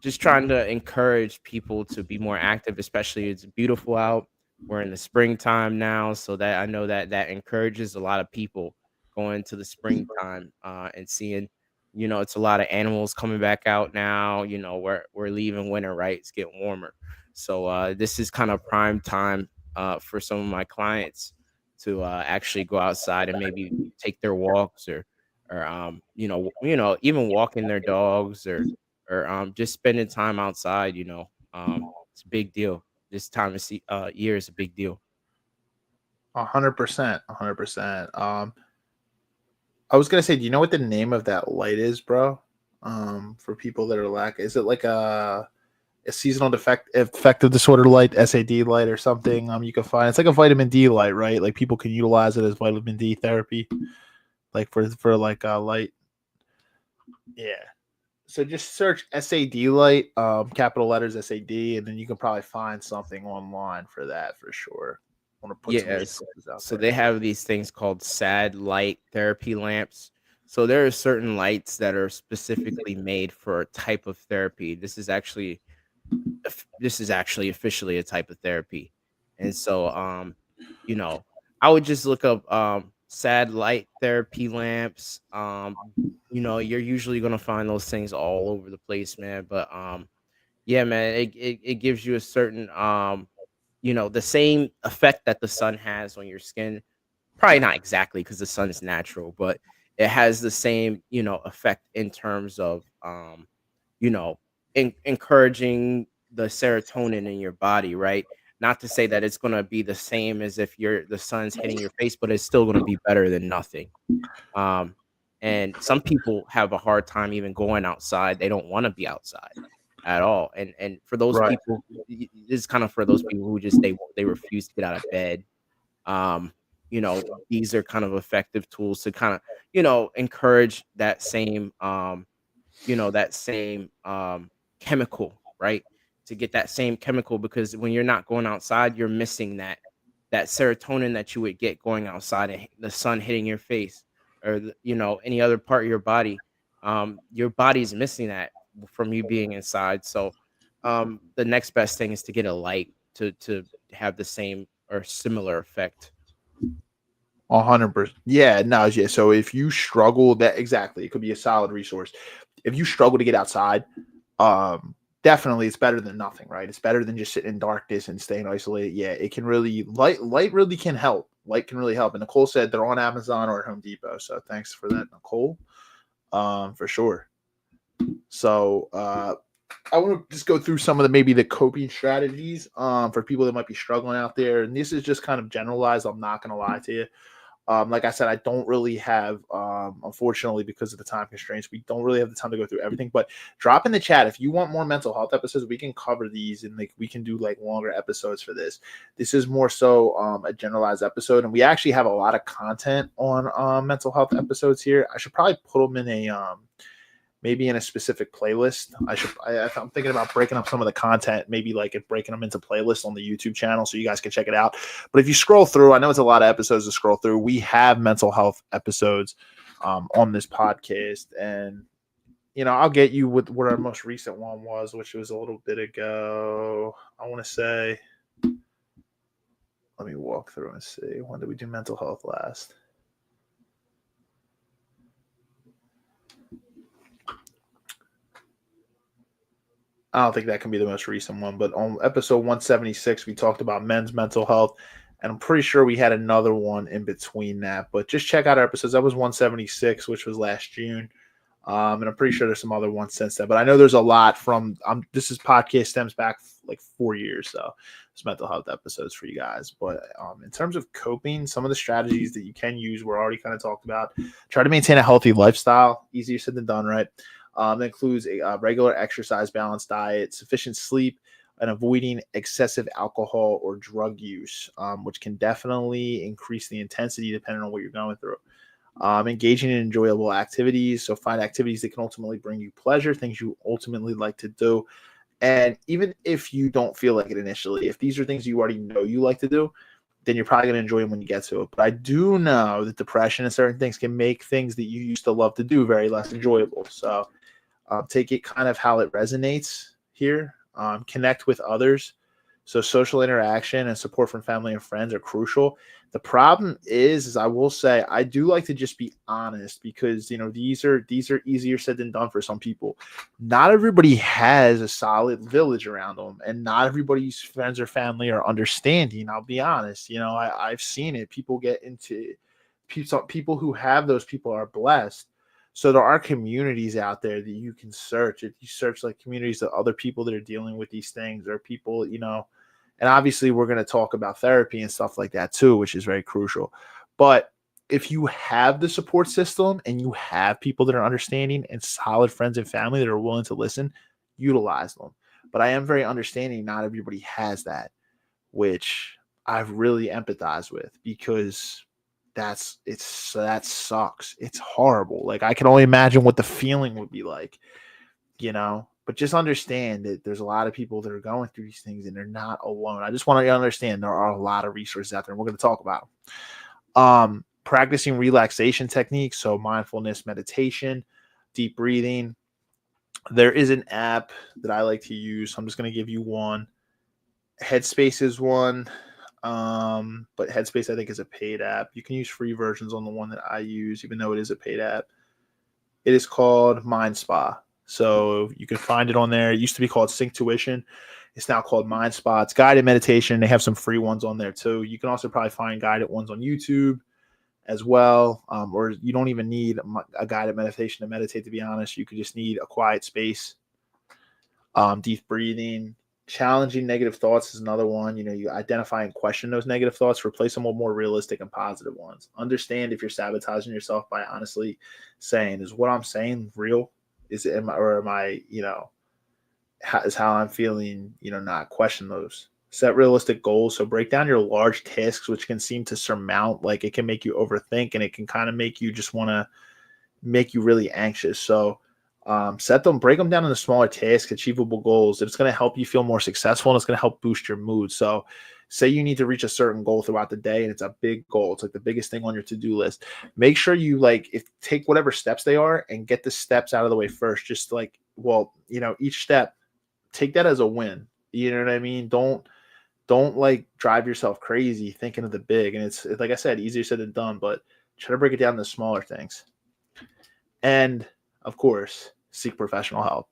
[SPEAKER 5] just trying to encourage people to be more active, especially it's beautiful out. We're in the springtime now, so that I know that that encourages a lot of people going to the springtime and seeing, it's a lot of animals coming back out now. We're leaving winter, right? It's getting warmer, so this is kind of prime time for some of my clients to actually go outside and maybe take their walks or even walking their dogs or just spending time outside. It's a big deal. This time of year is a big deal.
[SPEAKER 3] 100%, 100%. I was gonna say, do you know what the name of that light is, bro? For people that are is it like a seasonal affective disorder light, SAD light, or something? You can find it's like a vitamin D light, right? Like people can utilize it as vitamin D therapy, like for like light. Yeah. So just search SAD light, capital letters SAD, and then you can probably find something online for that for sure. I want to put some
[SPEAKER 5] Yes.
[SPEAKER 3] resources out
[SPEAKER 5] So
[SPEAKER 3] there.
[SPEAKER 5] they have these things called SAD light therapy lamps. So there are certain lights that are specifically made for a type of therapy. This is actually officially a type of therapy. And so you know, I would just look up SAD light therapy lamps. You're usually gonna find those things all over the place, man. But yeah, man, it gives you a certain the same effect that the sun has on your skin. Probably not exactly because the sun is natural, but it has the same, effect in terms of you know, encouraging the serotonin in your body, right? Not to say that it's gonna be the same as if the sun's hitting your face, but it's still gonna be better than nothing. Um, and some people have a hard time even going outside. They don't want to be outside at all. And for those
[SPEAKER 3] Right.
[SPEAKER 5] people, this is kind of for those people who just they refuse to get out of bed. Um, these are kind of effective tools to kind of, encourage that same chemical, right? To get that same chemical, because when you're not going outside, you're missing that serotonin that you would get going outside and the sun hitting your face or any other part of your body. Your body's missing that from you being inside. So the next best thing is to get a light to have the same or similar effect.
[SPEAKER 3] 100%. Yeah, no, yeah. So if you struggle, that exactly, it could be a solid resource. If you struggle to get outside, definitely it's better than nothing, right? It's better than just sitting in darkness and staying isolated. Yeah, it can really light really can help. Light can really help. And Nicole said they're on Amazon or at Home Depot. So thanks for that, Nicole. For sure. So I want to just go through some of the coping strategies for people that might be struggling out there. And this is just kind of generalized. I'm not gonna lie to you. Like I said, I don't really have, unfortunately, because of the time constraints, we don't really have the time to go through everything. But drop in the chat if you want more mental health episodes. We can cover these and we can do longer episodes for this. This is more so a generalized episode, and we actually have a lot of content on mental health episodes here. I should probably put them in a maybe in a specific playlist. I'm thinking about breaking up some of the content, maybe breaking them into playlists on the YouTube channel so you guys can check it out. But if you scroll through, I know it's a lot of episodes to scroll through. We have mental health episodes on this podcast. And, I'll get you with what our most recent one was, which was a little bit ago. I want to say, let me walk through and see. When did we do mental health last? I don't think that can be the most recent one, but on episode 176, we talked about men's mental health, and I'm pretty sure we had another one in between that. But just check out our episodes. That was 176, which was last June, and I'm pretty sure there's some other ones since then. But I know there's a lot from this podcast stems back 4 years, so it's mental health episodes for you guys. But in terms of coping, some of the strategies that you can use, we're already kind of talked about. Try to maintain a healthy lifestyle. Easier said than done, right? That includes a regular exercise, balanced diet, sufficient sleep, and avoiding excessive alcohol or drug use, which can definitely increase the intensity depending on what you're going through. Engaging in enjoyable activities. So find activities that can ultimately bring you pleasure, things you ultimately like to do. And even if you don't feel like it initially, if these are things you already know you like to do, then you're probably going to enjoy them when you get to it. But I do know that depression and certain things can make things that you used to love to do very less enjoyable. So take it kind of how it resonates here. Connect with others. So social interaction and support from family and friends are crucial. The problem is I will say I do like to just be honest because these are easier said than done for some people. Not everybody has a solid village around them, and not everybody's friends or family are understanding. I'll be honest. I've seen it. People get into people who have those people are blessed. So there are communities out there that you can search. If you search like communities of other people that are dealing with these things, or people, and obviously we're going to talk about therapy and stuff like that too, which is very crucial. But if you have the support system and you have people that are understanding and solid friends and family that are willing to listen, utilize them. But I am very understanding. Not everybody has that, which I've really empathized with because that sucks. It's horrible. Like I can only imagine what the feeling would be like. But just understand that there's a lot of people that are going through these things and they're not alone. I just want you to understand there are a lot of resources out there, and we're going to talk about them. Practicing relaxation techniques, so mindfulness, meditation, deep breathing. There is an app that I like to use. I'm just going to give you one. Headspace is one. But Headspace I think is a paid app. You can use free versions on the one that I use, even though it is a paid app. It is called Mind Spa. So you can find it on there. It used to be called Sync Tuition. It's now called Mind Spa. It's guided meditation. They have some free ones on there too. You can also probably find guided ones on YouTube as well. Or you don't even need a guided meditation to meditate, to be honest. You could just need a quiet space. Deep breathing. Challenging negative thoughts is another one. You identify and question those negative thoughts, replace them with more realistic and positive ones. Understand if you're sabotaging yourself by honestly saying, is what I'm saying real? Is it, am I, is how I'm feeling, not question those. Set realistic goals. So break down your large tasks, which can seem to surmount, like it can make you overthink and it can kind of make you just want to make you really anxious. So break them down into smaller tasks, achievable goals. It's going to help you feel more successful and it's going to help boost your mood. So say you need to reach a certain goal throughout the day and it's a big goal. It's like the biggest thing on your to-do list. Make sure you take whatever steps they are and get the steps out of the way first. Just each step, take that as a win. You know what I mean? Don't drive yourself crazy thinking of the big. And it's like I said, easier said than done, but try to break it down into smaller things. And of course, seek professional help.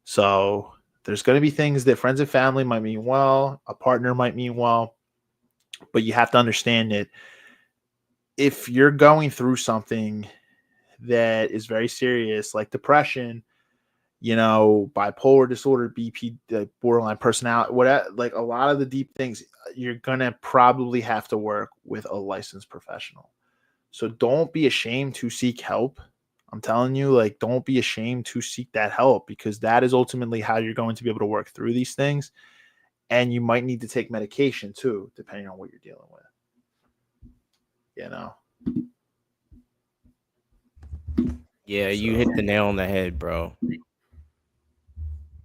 [SPEAKER 3] So there's going to be things that friends and family might mean well, a partner might mean well, but you have to understand that if you're going through something that is very serious, like depression, bipolar disorder, BP, borderline personality, whatever, like a lot of the deep things, you're going to probably have to work with a licensed professional. So don't be ashamed to seek help. I'm telling you, don't be ashamed to seek that help because that is ultimately how you're going to be able to work through these things. And you might need to take medication too, depending on what you're dealing with.
[SPEAKER 5] Yeah, you hit the nail on the head, bro.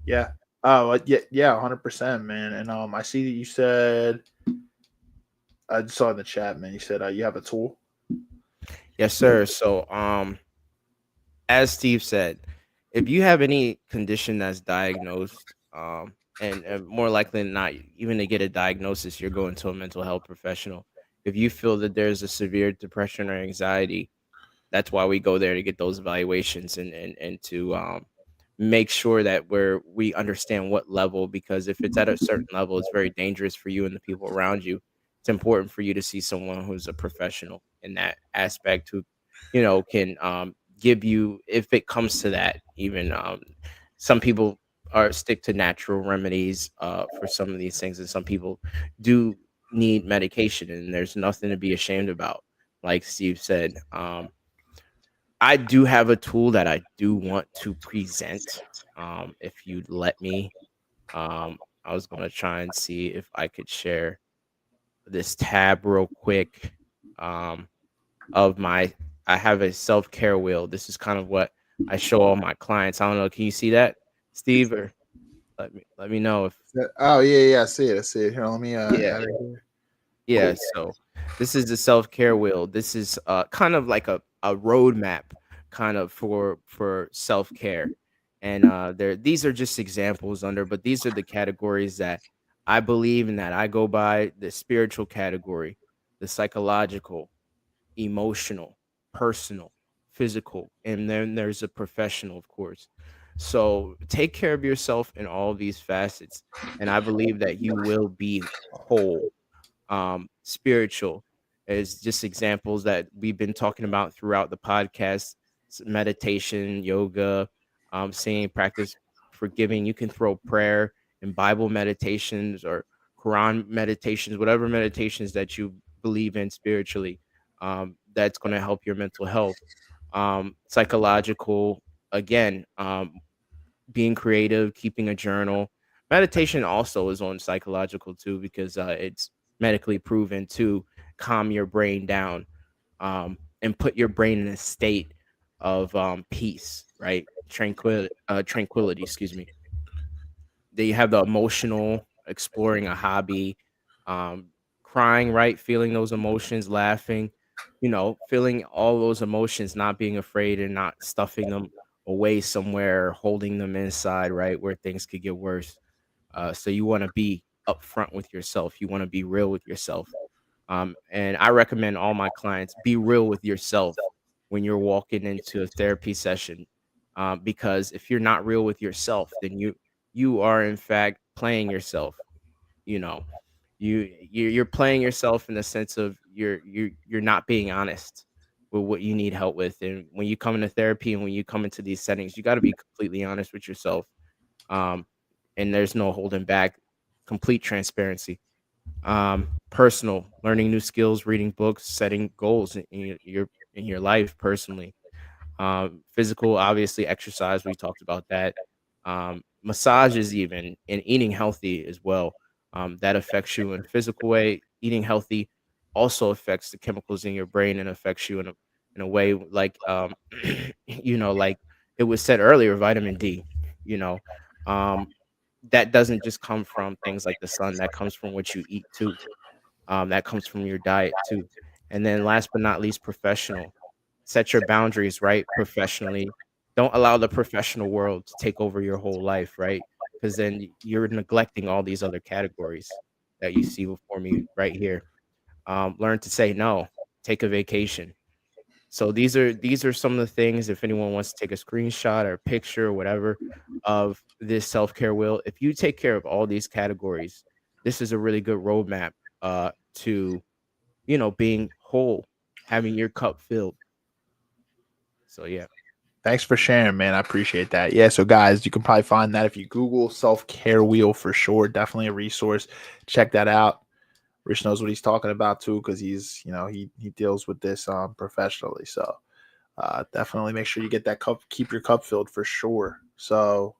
[SPEAKER 3] Yeah. Oh, yeah, 100%, man. And I see that you said, I saw in the chat, man. You said you have a tool.
[SPEAKER 5] Yes, sir. So, as Steve said, if you have any condition that's diagnosed, and more likely than not, even to get a diagnosis, you're going to a mental health professional. If you feel that there's a severe depression or anxiety, that's why we go there to get those evaluations and to make sure that we understand what level, because if it's at a certain level, it's very dangerous for you and the people around you. It's important for you to see someone who's a professional in that aspect who, can give you, if it comes to that, even some people are stick to natural remedies for some of these things, and some people do need medication, and there's nothing to be ashamed about. Like Steve said, I do have a tool that I do want to present. If you'd let me, I was gonna try and see if I could share this tab real quick. Of my, I have a self-care wheel. This is kind of what I show all my clients. I don't know. Can you see that, Steve? Or let me know if
[SPEAKER 3] Oh yeah, I see it. I see it. Here, let me
[SPEAKER 5] yeah.
[SPEAKER 3] add it here.
[SPEAKER 5] Yeah,
[SPEAKER 3] Cool.
[SPEAKER 5] so this is the self-care wheel. This is kind of like a roadmap kind of for self-care. And there these are just examples under, but these are the categories that I believe in that I go by: the spiritual category, the psychological, emotional, personal, physical, and then there's a professional, of course. So take care of yourself in all these facets, and I believe that you will be whole. Spiritual is just examples that we've been talking about throughout the podcast: meditation, yoga, saying practice forgiving. You can throw prayer and Bible meditations or Quran meditations, whatever meditations that you believe in spiritually. That's going to help your mental health. Psychological, again, being creative, keeping a journal. Meditation also is on psychological too, because it's medically proven to calm your brain down, and put your brain in a state of peace, right? Tranquility, excuse me. Then you have the emotional, exploring a hobby, um, crying, right? Feeling those emotions, laughing, feeling all those emotions, not being afraid and not stuffing them away somewhere, holding them inside, right? Where things could get worse. So you want to be upfront with yourself. You want to be real with yourself. And I recommend all my clients be real with yourself when you're walking into a therapy session, because if you're not real with yourself, then you are in fact playing yourself. You know, you're playing yourself in the sense of you're not being honest with what you need help with. And when you come into therapy and when you come into these settings, you got to be completely honest with yourself. Um, and there's no holding back, complete transparency. Personal, learning new skills, reading books, setting goals in your life personally. Physical, obviously, exercise. We talked about that. Massages, even, and eating healthy as well. That affects you in a physical way. Eating healthy also affects the chemicals in your brain and affects you in a way like like it was said earlier, vitamin D. You know, um, that doesn't just come from things like the sun. That comes from what you eat too. That comes from your diet too. And then last but not least, professional. Set your boundaries, right? Professionally. Don't allow the professional world to take over your whole life, right? Because then you're neglecting all these other categories that you see before me right here. Learn to say no. Take a vacation. So these are some of the things. If anyone wants to take a screenshot or a picture or whatever of this self-care wheel, if you take care of all these categories, this is a really good roadmap to being whole, having your cup filled. So yeah.
[SPEAKER 3] Thanks for sharing, man. I appreciate that. Yeah, so guys, you can probably find that if you Google self care wheel for sure. Definitely a resource. Check that out. Rich knows what he's talking about too, because he's he deals with this professionally. So definitely make sure you get that cup, keep your cup filled for sure. So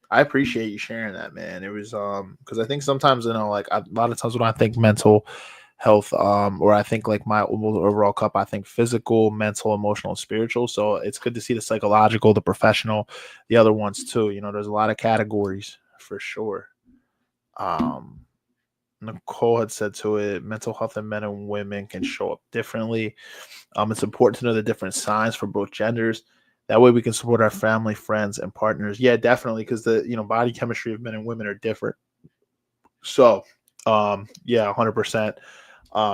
[SPEAKER 3] I appreciate you sharing that, man. It was because I think sometimes like a lot of times when I think mental health, or I think like my overall cup, I think physical, mental, emotional, and spiritual. So it's good to see the psychological, the professional, the other ones too. There's a lot of categories for sure. Um, Nicole had said to it, mental health in men and women can show up differently. It's important to know the different signs for both genders. That way we can support our family, friends, and partners. Yeah, definitely, because the body chemistry of men and women are different. So, yeah, 100%.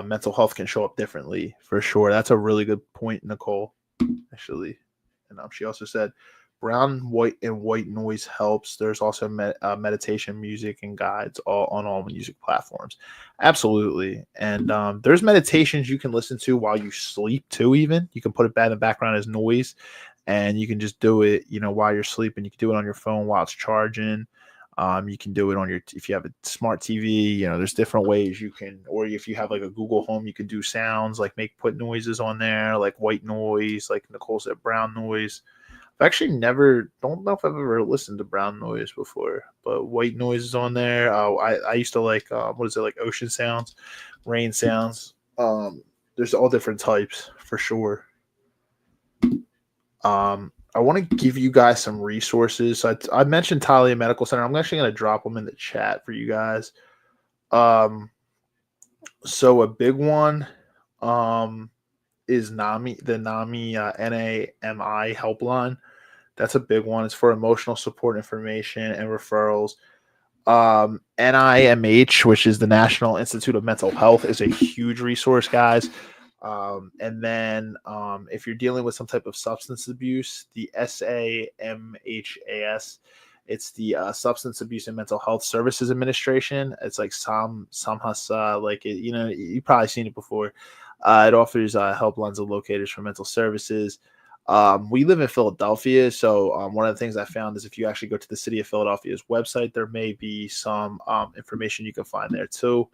[SPEAKER 3] Mental health can show up differently for sure. That's a really good point, Nicole. Actually, and she also said brown, white, and white noise helps. There's also meditation music and guides on all music platforms. Absolutely. And there's meditations you can listen to while you sleep too. Even you can put it back in the background as noise, and you can just do it while you're sleeping. You can do it on your phone while it's charging. You can do it on if you have a smart TV. There's different ways you can, or if you have like a Google Home, you can do sounds like put noises on there, like white noise, like Nicole said, brown noise. I've actually don't know if I've ever listened to brown noise before, but white noise is on there. I used to like, what is it, like ocean sounds, rain sounds. There's all different types for sure. I want to give you guys some resources. So I mentioned Talia Medical Center. I'm actually going to drop them in the chat for you guys. So a big one is NAMI, the NAMI NAMI helpline. That's a big one. It's for emotional support information and referrals. NIMH, which is the National Institute of Mental Health, is a huge resource, guys. And then if you're dealing with some type of substance abuse, the SAMHAS, it's the Substance Abuse and Mental Health Services Administration. It's like SAMHASA, like it, you've probably seen it before. It offers helplines of locators for mental services. We live in Philadelphia, so one of the things I found is if you actually go to the City of Philadelphia's website, there may be some information you can find there too.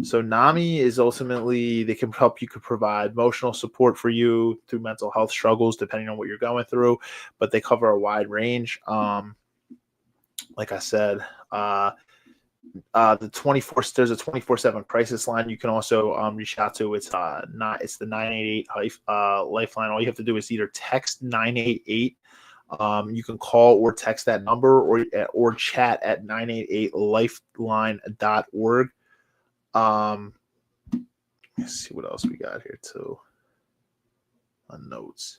[SPEAKER 3] So NAMI is ultimately, they can help you, could provide emotional support for you through mental health struggles, depending on what you're going through, but they cover a wide range. Like I said, there's a 24/7 crisis line you can also reach out to. It's the 988 lifeline. All you have to do is either text 988. You can call or text that number or chat at 988lifeline.org. Let's see what else we got here too. On notes.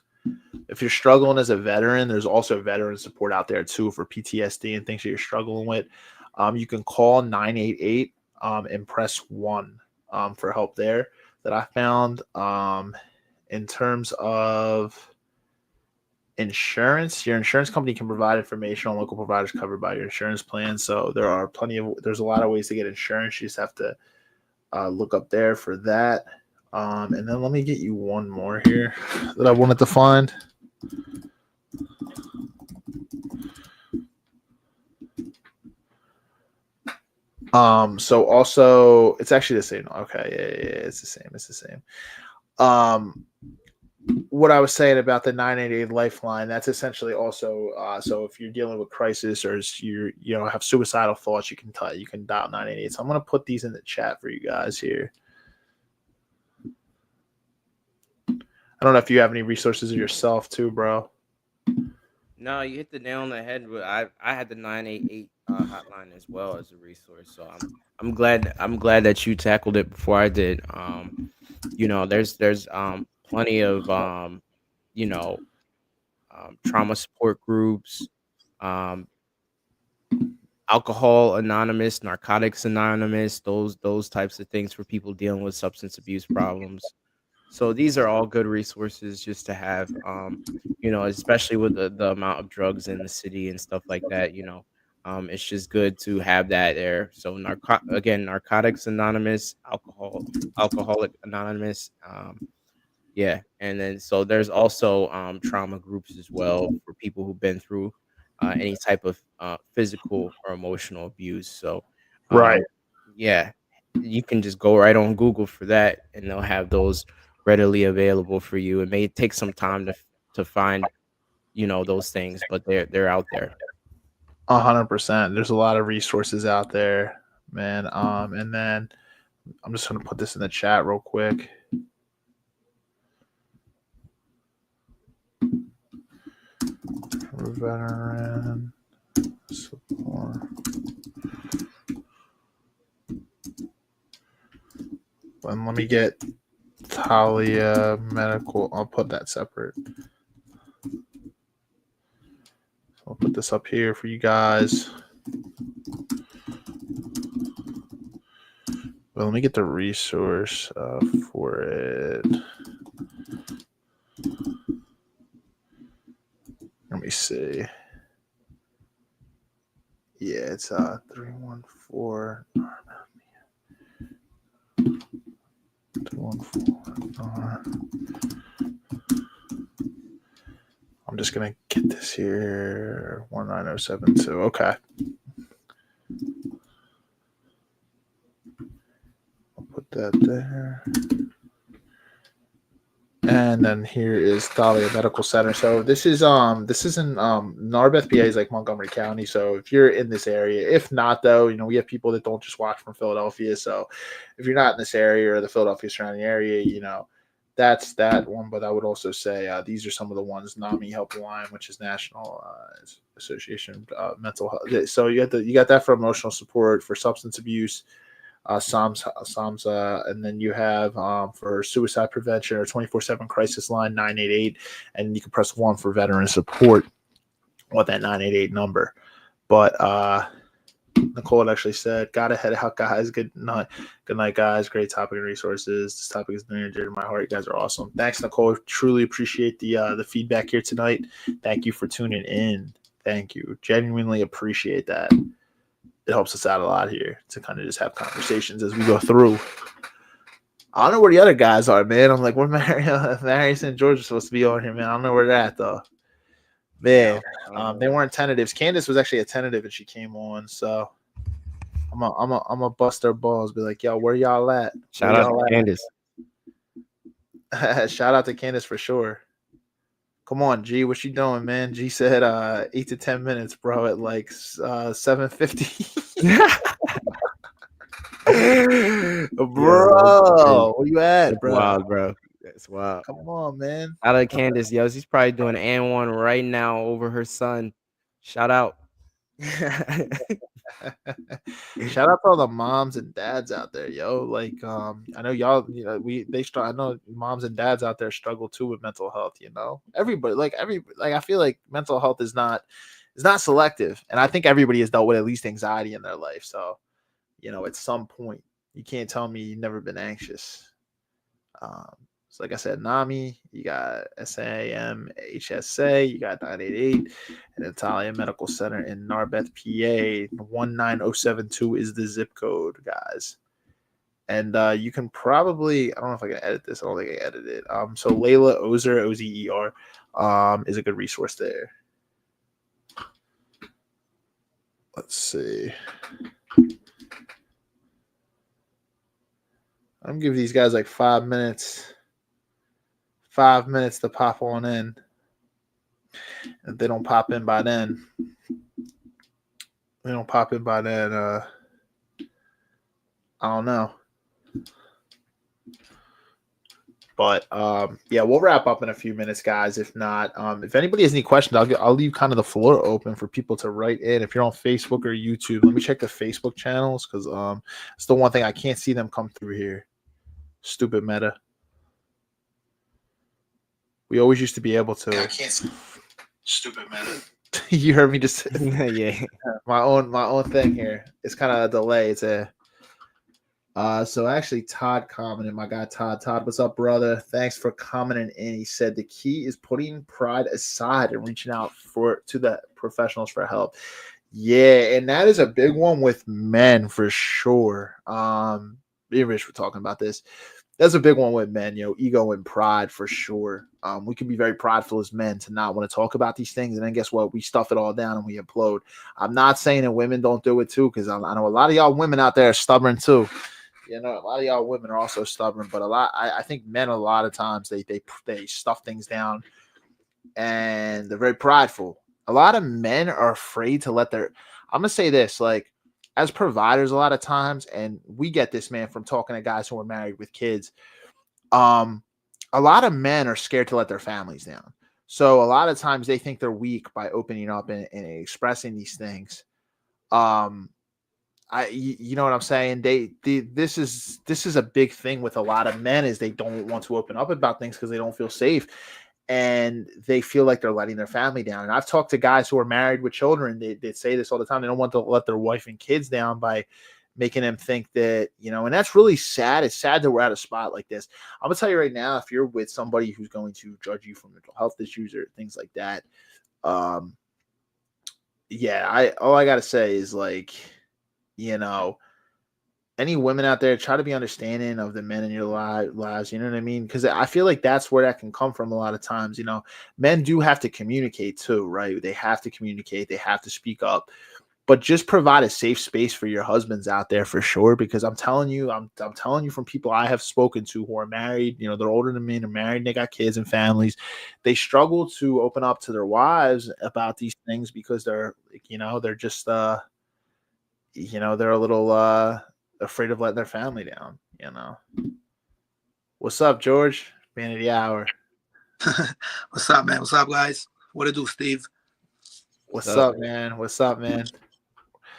[SPEAKER 3] If you're struggling as a veteran, there's also veteran support out there too for PTSD and things that you're struggling with. You can call 988 and press 1 for help there that I found. In terms of insurance, your insurance company can provide information on local providers covered by your insurance plan. So there's a lot of ways to get insurance. You just have to look up there for that. And then let me get you one more here that I wanted to find. So also it's actually the same. Okay, yeah, it's the same. What I was saying about the 988 lifeline, that's essentially also so if you're dealing with crisis or you have suicidal thoughts, you can dial 988. So I'm gonna put these in the chat for you guys here. I don't know if you have any resources yourself too, bro.
[SPEAKER 5] No, you hit the nail on the head. I had the 988 hotline as well as a resource, so I'm glad that you tackled it before I did. There's plenty of trauma support groups, um, Alcohol Anonymous, Narcotics Anonymous, those types of things for people dealing with substance abuse problems. So these are all good resources just to have, especially with the amount of drugs in the city and stuff like that. It's just good to have that there. So Narcotics Anonymous, Alcoholic Anonymous, yeah, and then so there's also trauma groups as well for people who've been through any type of physical or emotional abuse. So,
[SPEAKER 3] Right.
[SPEAKER 5] um, yeah, you can just go right on Google for that, and they'll have those readily available for you. It may take some time to find, those things, but they're out there.
[SPEAKER 3] 100%. There's a lot of resources out there, man. And then I'm just gonna put this in the chat real quick. Veteran support. And let me get Talia Medical. I'll put that separate. I'll put this up here for you guys. Well, let me get the resource for it. Let me see. Yeah, it's 314. 314. I'm just gonna get this here. 19072. Okay. I'll put that there. And then here is Thalia Medical Center. So this is in Narberth, PA is like Montgomery County. So if you're in this area, if not though, we have people that don't just watch from Philadelphia. So if you're not in this area or the Philadelphia surrounding area, that's that one. But I would also say these are some of the ones: NAMI Helpline, which is National Association Mental Health. So you got that for emotional support for substance abuse. SAMS, and then you have for suicide prevention or 24/7 crisis line 988, and you can press 1 for veteran support with that 988 number. But Nicole actually said, "Gotta head out, guys. Good night, guys. Great topic and resources. This topic is near and dear to my heart. You guys are awesome. Thanks, Nicole. Truly appreciate the feedback here tonight. Thank you for tuning in. Thank you. Genuinely appreciate that. It helps us out a lot here to kind of just have conversations as we go through. I don't know where the other guys are, man. I'm like, where Marius and George are supposed to be on here, man. I don't know where they're at, though. Man, they weren't tentatives. Candace was actually a tentative, and she came on. So I'm a bust their balls. Be like, yo, where y'all at?
[SPEAKER 5] Shout out to Candace.
[SPEAKER 3] Shout out to Candace for sure. Come on, G, what you doing, man? G said 8 to 10 minutes, bro, at like 7:50. Bro, where you at, bro?
[SPEAKER 5] Wild, bro. That's wild.
[SPEAKER 3] Come on, man.
[SPEAKER 5] Shout out to Candace, yo. She's probably doing and one right now over her son. Shout out.
[SPEAKER 3] Shout out to all the moms and dads out there, yo. Like, I know y'all, I know moms and dads out there struggle too with mental health, Everybody, I feel like mental health is not selective. And I think everybody has dealt with at least anxiety in their life. So, at some point, you can't tell me you've never been anxious. So like I said, NAMI, you got SAMHSA, you got 988, and Italian Medical Center in Narberth, PA. 19072 is the zip code, guys. And you can probably, I don't know if I can edit this. I don't think I edited it. So Layla Ozer, Ozer, is a good resource there. Let's see. I'm gonna give these guys like 5 minutes. 5 minutes to pop on in. If they don't pop in by then, I don't know. But yeah, we'll wrap up in a few minutes, guys. If not, if anybody has any questions, I'll leave kind of the floor open for people to write in. If you're on Facebook or YouTube, let me check the Facebook channels because it's the one thing I can't see them come through here. Stupid Meta. We always used to be able to.
[SPEAKER 7] I can't see. Stupid Meta.
[SPEAKER 3] You heard me just
[SPEAKER 5] yeah.
[SPEAKER 3] my own thing here. It's kind of a delay. It's so actually Todd commented, my guy Todd, what's up, brother? Thanks for commenting in. He said the key is putting pride aside and reaching out to the professionals for help. Yeah, and that is a big one with men for sure. Me and Rich were talking about this. That's a big one with men, ego and pride for sure. We can be very prideful as men to not want to talk about these things. And then guess what? We stuff it all down and we implode. I'm not saying that women don't do it too, because I know a lot of y'all women out there are stubborn too. A lot of y'all women are also stubborn, but I think men a lot of times they stuff things down and they're very prideful. A lot of men are afraid to let I'm going to say this, like, as providers, a lot of times, and we get this, man, from talking to guys who are married with kids, a lot of men are scared to let their families down. So a lot of times they think they're weak by opening up and expressing these things. You know what I'm saying? This is a big thing with a lot of men, is they don't want to open up about things because they don't feel safe. And they feel like they're letting their family down. And I've talked to guys who are married with children. They say this all the time. They don't want to let their wife and kids down by making them think that, and that's really sad. It's sad that we're at a spot like this. I'm going to tell you right now, if you're with somebody who's going to judge you for mental health issues or things like that, all I got to say is, like, any women out there, try to be understanding of the men in your lives. You know what I mean? Because I feel like that's where that can come from a lot of times. Men do have to communicate too, right? They have to communicate. They have to speak up. But just provide a safe space for your husbands out there for sure. Because I'm telling you from people I have spoken to who are married, they're older than me, they're married, they got kids and families. They struggle to open up to their wives about these things because they're just, they're a little, afraid of letting their family down. What's up, George? Man of the hour.
[SPEAKER 8] What's up, man? What's up, guys? What it do, Steve?
[SPEAKER 3] What's up, man? What's up, man?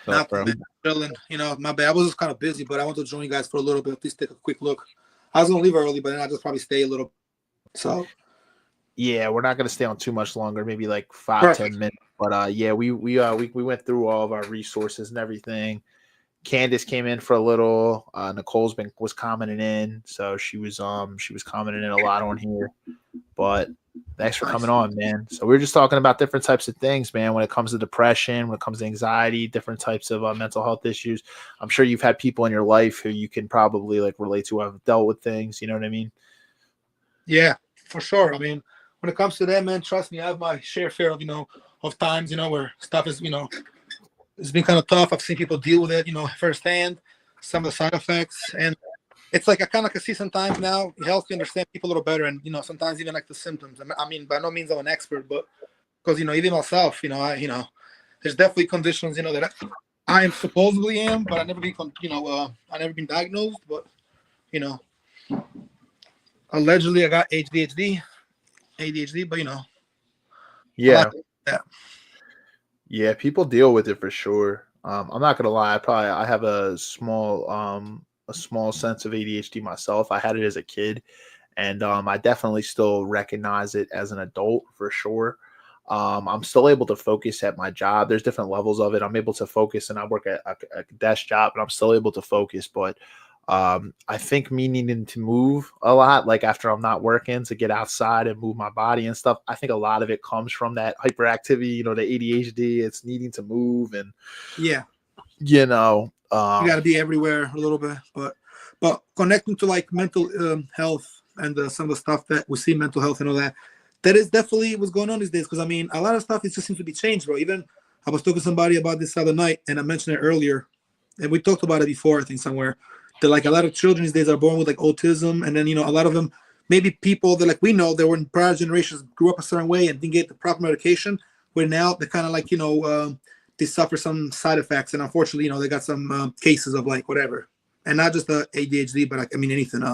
[SPEAKER 5] What's up, bro?
[SPEAKER 8] Nothing, man. Chilling. You know, my bad. I was just kind of busy, but I want to join you guys for a little bit. At least take a quick look. I was gonna leave early, but then I just probably stay a little. So
[SPEAKER 3] Yeah, we're not gonna stay on too much longer. Maybe like 5,
[SPEAKER 8] Perfect.
[SPEAKER 3] 10 minutes. But yeah, we went through all of our resources and everything. Candace came in for a little. Nicole's was commenting in, so she was commenting in a lot on here. But thanks for coming on, man. So we were just talking about different types of things, man. When it comes to depression, when it comes to anxiety, different types of mental health issues. I'm sure you've had people in your life who you can probably like relate to, who have dealt with things. You know what I mean?
[SPEAKER 8] yeah, for sure. I mean, when it comes to that, man, trust me, I have my share of of times where stuff is it's been kind of tough. I've seen people deal with it, firsthand. Some of the side effects, and it's like I kind of can see sometimes now it helps to understand people a little better, and sometimes even like the symptoms. I mean, by no means I'm an expert, but because even myself, there's definitely conditions that I am supposedly am, but I never been I never been diagnosed, but allegedly I got ADHD, but
[SPEAKER 3] Yeah,
[SPEAKER 8] yeah,
[SPEAKER 3] yeah. People deal with it for sure. I'm not gonna lie. I have a small sense of ADHD myself. I had it as a kid, and I definitely still recognize it as an adult for sure. I'm still able to focus at my job. There's different levels of it. I'm able to focus, and I work at a desk job, and I'm still able to focus. But I think me needing to move a lot, like after I'm not working, to get outside and move my body and stuff, I think a lot of it comes from that hyperactivity, the ADHD. It's needing to move, and
[SPEAKER 8] yeah.
[SPEAKER 3] you know,
[SPEAKER 8] You got to be everywhere a little bit, but connecting to like mental health and some of the stuff that we see, mental health and all that, that is definitely what's going on these days. Because I mean, a lot of stuff it just seems to be changed, bro. Even I was talking to somebody about this other night, and I mentioned it earlier, and we talked about it before, I think somewhere. That like a lot of children these days are born with like autism, and then a lot of them, maybe people that like we know that were in prior generations grew up a certain way and didn't get the proper medication, where now they're kind of like they suffer some side effects, and unfortunately, they got some cases of like whatever, and not just the ADHD, but like I mean anything,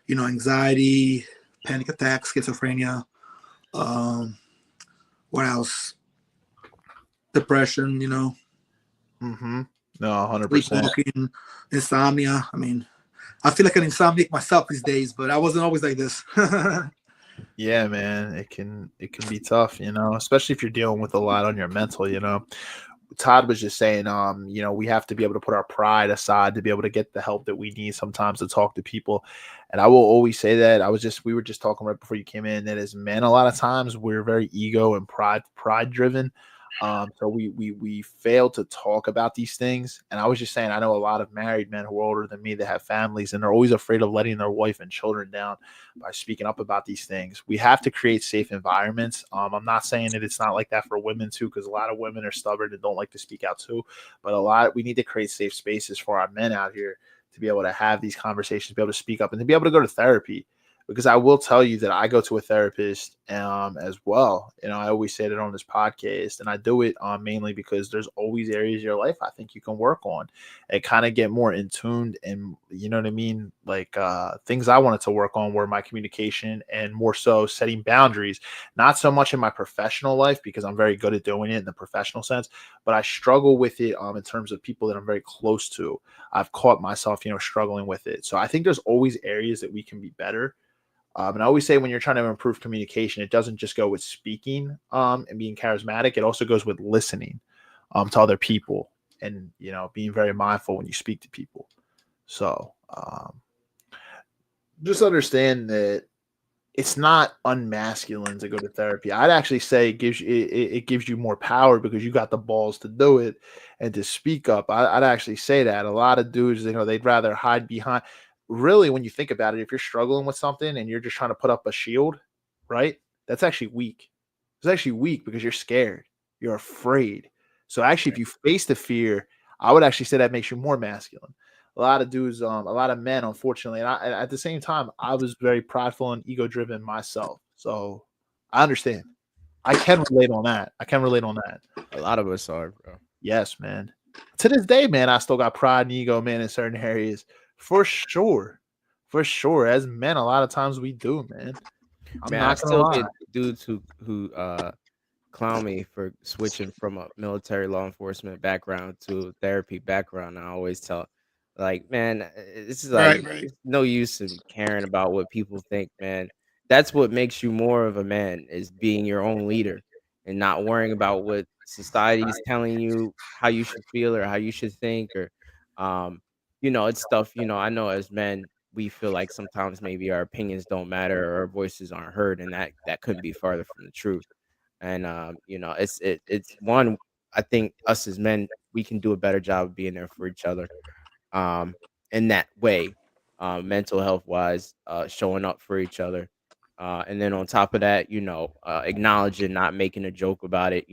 [SPEAKER 8] anxiety, panic attacks, schizophrenia, what else? Depression,
[SPEAKER 3] mm-hmm. No, 100%.
[SPEAKER 8] sleepwalking, insomnia. I mean, I feel like an insomniac myself these days, but I wasn't always like this.
[SPEAKER 3] Yeah, man, it can be tough, especially if you're dealing with a lot on your mental. Todd was just saying, we have to be able to put our pride aside to be able to get the help that we need sometimes to talk to people. And I will always say that. We were just talking right before you came in that as men, a lot of times we're very ego and pride driven. So we fail to talk about these things. And I was just saying, I know a lot of married men who are older than me that have families, and they're always afraid of letting their wife and children down by speaking up about these things. We have to create safe environments. I'm not saying that it's not like that for women too, because a lot of women are stubborn and don't like to speak out too. But we need to create safe spaces for our men out here to be able to have these conversations, be able to speak up, and to be able to go to therapy. Because I will tell you that I go to a therapist as well. I always say that on this podcast, and I do it mainly because there's always areas of your life I think you can work on and kind of get more in tuned. And you know what I mean? Like things I wanted to work on were my communication and more so setting boundaries, not so much in my professional life because I'm very good at doing it in the professional sense, but I struggle with it in terms of people that I'm very close to. I've caught myself, struggling with it. So I think there's always areas that we can be better. And I always say when you're trying to improve communication, it doesn't just go with speaking and being charismatic. It also goes with listening to other people and, being very mindful when you speak to people. So just understand that it's not unmasculine to go to therapy. I'd actually say it gives you more power because you got the balls to do it and to speak up. I'd actually say that a lot of dudes, they'd rather hide behind. Really, when you think about it, if you're struggling with something and you're just trying to put up a shield, right? That's actually weak. It's actually weak because you're scared. You're afraid. So actually, if you face the fear, I would actually say that makes you more masculine. A lot of dudes, a lot of men, unfortunately, and at the same time, I was very prideful and ego-driven myself. So I understand. I can relate on that.
[SPEAKER 5] A lot of us are, bro.
[SPEAKER 3] Yes, man. To this day, man, I still got pride and ego, man, in certain areas. For sure. For sure. As men, a lot of times we do, man. I'm
[SPEAKER 5] Man, I
[SPEAKER 3] not gonna
[SPEAKER 5] still
[SPEAKER 3] lie.
[SPEAKER 5] get dudes who clown me for switching from a military law enforcement background to therapy background. I always tell, like, man, this is like
[SPEAKER 8] Right, right.
[SPEAKER 5] it's no use in caring about what people think, man. That's what makes you more of a man is being your own leader and not worrying about what society's telling you how you should feel or how you should think or um it's stuff, I know as men we feel like sometimes maybe our opinions don't matter or our voices aren't heard and that couldn't be farther from the truth. And it's one, I think us as men, we can do a better job of being there for each other um, in that way, mental health wise, showing up for each other. And then on top of that, acknowledging, not making a joke about it,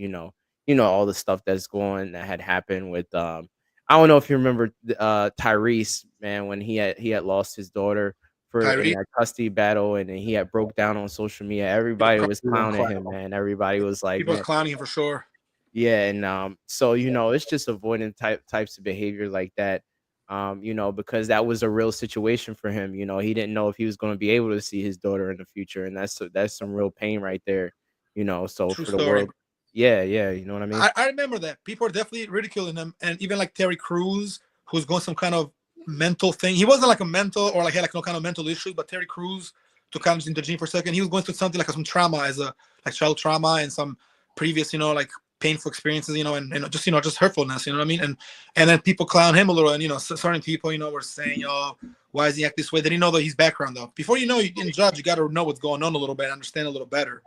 [SPEAKER 5] all the stuff that had happened with, I don't know if you remember, Tyrese, man, when he had lost his daughter for in
[SPEAKER 8] Kyrie.
[SPEAKER 5] that custody battle and then he had broke down on social media. Everybody was clowning him, man. Everybody was like,
[SPEAKER 8] People are
[SPEAKER 5] man,
[SPEAKER 8] clowning him for sure.
[SPEAKER 5] yeah, and so it's just avoiding types of behavior like that. Because that was a real situation for him. He didn't know if he was going to be able to see his daughter in the future, and that's some real pain right there. So
[SPEAKER 8] True
[SPEAKER 5] for the
[SPEAKER 8] story.
[SPEAKER 5] world, yeah, you know what I mean?
[SPEAKER 8] I remember that. People are definitely ridiculing him. And even like Terry Crews, who's going some kind of mental thing. He wasn't like a mental or like had like no kind of mental issues, but Terry Crews, to kind of intervene for a second, he was going through something like some trauma as a like child trauma and some previous, like painful experiences, and just just hurtfulness, you know what I mean? And then people clown him a little, and certain people, were saying, "Oh, why is he act this way?" They didn't know that his background though. Before you can judge, you got to know what's going on a little bit, understand a little better,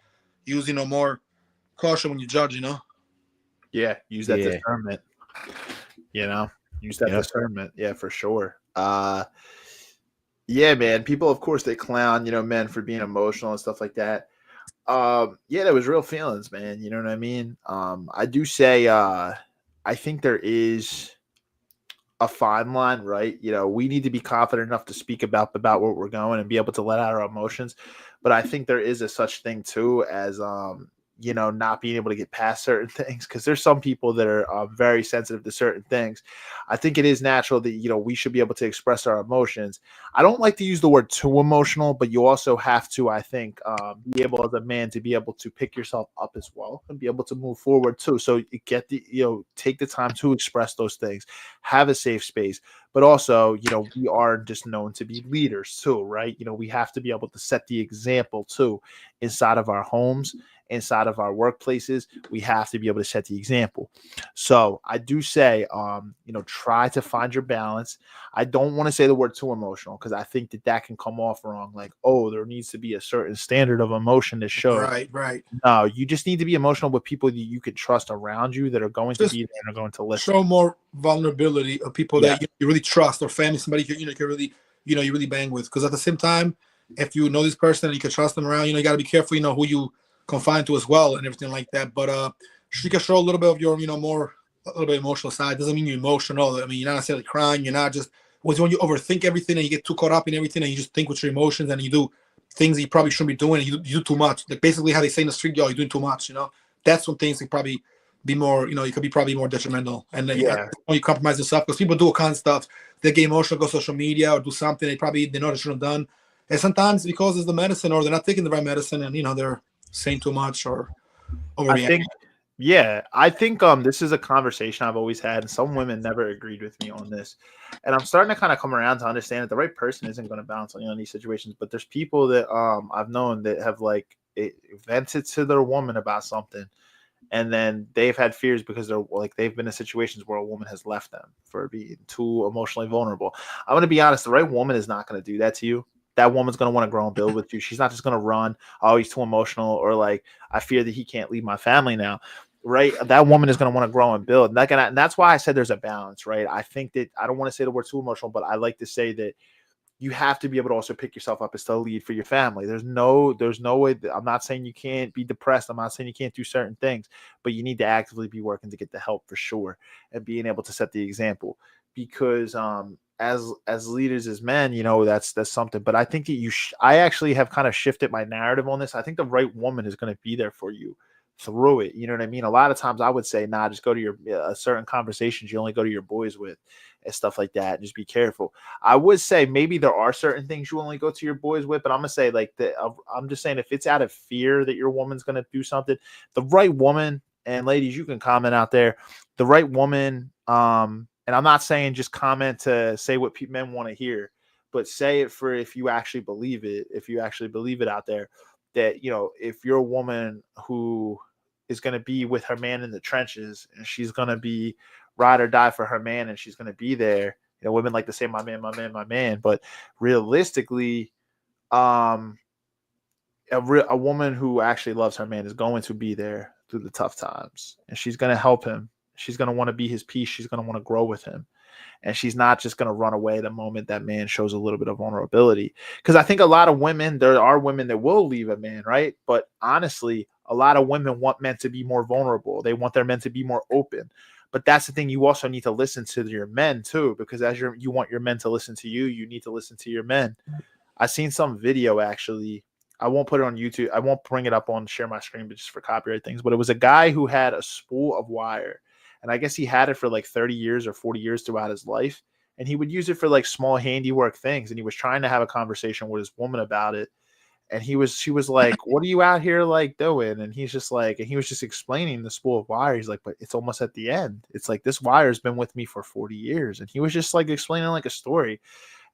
[SPEAKER 8] use more caution when you judge,
[SPEAKER 3] Yeah, use that
[SPEAKER 5] Yeah,
[SPEAKER 3] discernment. Use that
[SPEAKER 5] yep.
[SPEAKER 3] discernment. Yeah, for sure. Yeah, man. People, of course, they clown, men for being emotional and stuff like that. Yeah, there was real feelings, man. You know what I mean? I do say, I think there is a fine line, right? We need to be confident enough to speak about where we're going and be able to let out our emotions. But I think there is a such thing too as not being able to get past certain things because there's some people that are very sensitive to certain things. I think it is natural that we should be able to express our emotions. I don't like to use the word too emotional, but you also have to, I think, be able as a man to be able to pick yourself up as well and be able to move forward too. So you get take the time to express those things, have a safe space, but also, we are just known to be leaders too, right? We have to be able to set the example too inside of our homes, inside of our workplaces. We have to be able to set the example. So I do say, try to find your balance. I don't want to say the word too emotional because I think that can come off wrong. Like, oh, there needs to be a certain standard of emotion to show.
[SPEAKER 8] Right.
[SPEAKER 3] No, you just need to be emotional with people that you can trust around you that are going to
[SPEAKER 8] Just
[SPEAKER 3] be there and are going to listen.
[SPEAKER 8] show more vulnerability of people
[SPEAKER 3] Yeah.
[SPEAKER 8] that you really trust or family, somebody you can really, you really bang with. Because at the same time, if you know this person and you can trust them around, you got to be careful, who you confine to as well and everything like that. But you can show a little bit of your, more a little bit emotional side. Doesn't mean you're emotional. I mean, you're not necessarily crying. You're not just when you overthink everything and you get too caught up in everything and you just think with your emotions and you do things that you probably shouldn't be doing. And you do too much. Like basically how they say in the street, yo, you're doing too much. That's when things can probably be more. You could be probably more detrimental. And then when you compromise yourself, because people do all kinds of stuff. They get emotional, go social media or do something they know they shouldn't have done. And sometimes because it's the medicine or they're not taking the right medicine and they're saying too much or overreacting.
[SPEAKER 3] I think this is a conversation I've always had, and some women never agreed with me on this. And I'm starting to kind of come around to understand that the right person isn't going to bounce on you in these situations. But there's people that I've known that have vented to their woman about something, and then they've had fears because they've been in situations where a woman has left them for being too emotionally vulnerable. I'm going to be honest, the right woman is not going to do that to you. That woman's going to want to grow and build with you. She's not just going to run, oh, he's too emotional, or like, I fear that he can't leave my family now, right? That woman is going to want to grow and build. And that's why I said there's a balance, right? I think that I don't want to say the word too emotional, but I like to say that you have to be able to also pick yourself up as the lead for your family. There's no way I'm not saying you can't be depressed. I'm not saying you can't do certain things, but you need to actively be working to get the help for sure and being able to set the example because, as leaders, as men, that's something. But I think that I actually have kind of shifted my narrative on this. I think the right woman is going to be there for you through it. You know what I mean? A lot of times I would say, nah, just go to your certain conversations you only go to your boys with and stuff like that. And just be careful. I would say maybe there are certain things you only go to your boys with, but I'm gonna say like I'm just saying if it's out of fear that your woman's gonna do something, the right woman, and ladies, you can comment out there, the right woman. And I'm not saying just comment to say what men want to hear, but say it for if you actually believe it. If you actually believe it out there, that, you know, if you're a woman who is going to be with her man in the trenches and she's going to be ride or die for her man and she's going to be there, you know, women like to say, my man, my man, my man. But realistically, a woman who actually loves her man is going to be there through the tough times, and she's going to help him. She's going to want to be his piece. She's going to want to grow with him. And she's not just going to run away the moment that man shows a little bit of vulnerability. Because I think a lot of women, there are women that will leave a man, right? But honestly, a lot of women want men to be more vulnerable. They want their men to be more open. But that's the thing. You also need to listen to your men too, because as you want your men to listen to you, you need to listen to your men. I seen some video actually. I won't put it on YouTube. I won't bring it up on share my screen, but just for copyright things. But it was a guy who had a spool of wire. And I guess he had it for like 30 years or 40 years throughout his life. And he would use it for like small handiwork things. And he was trying to have a conversation with his woman about it. And she was like, what are you out here like doing? And he's just like, and he was just explaining the spool of wire. He's like, but it's almost at the end. It's like, this wire has been with me for 40 years. And he was just like explaining like a story.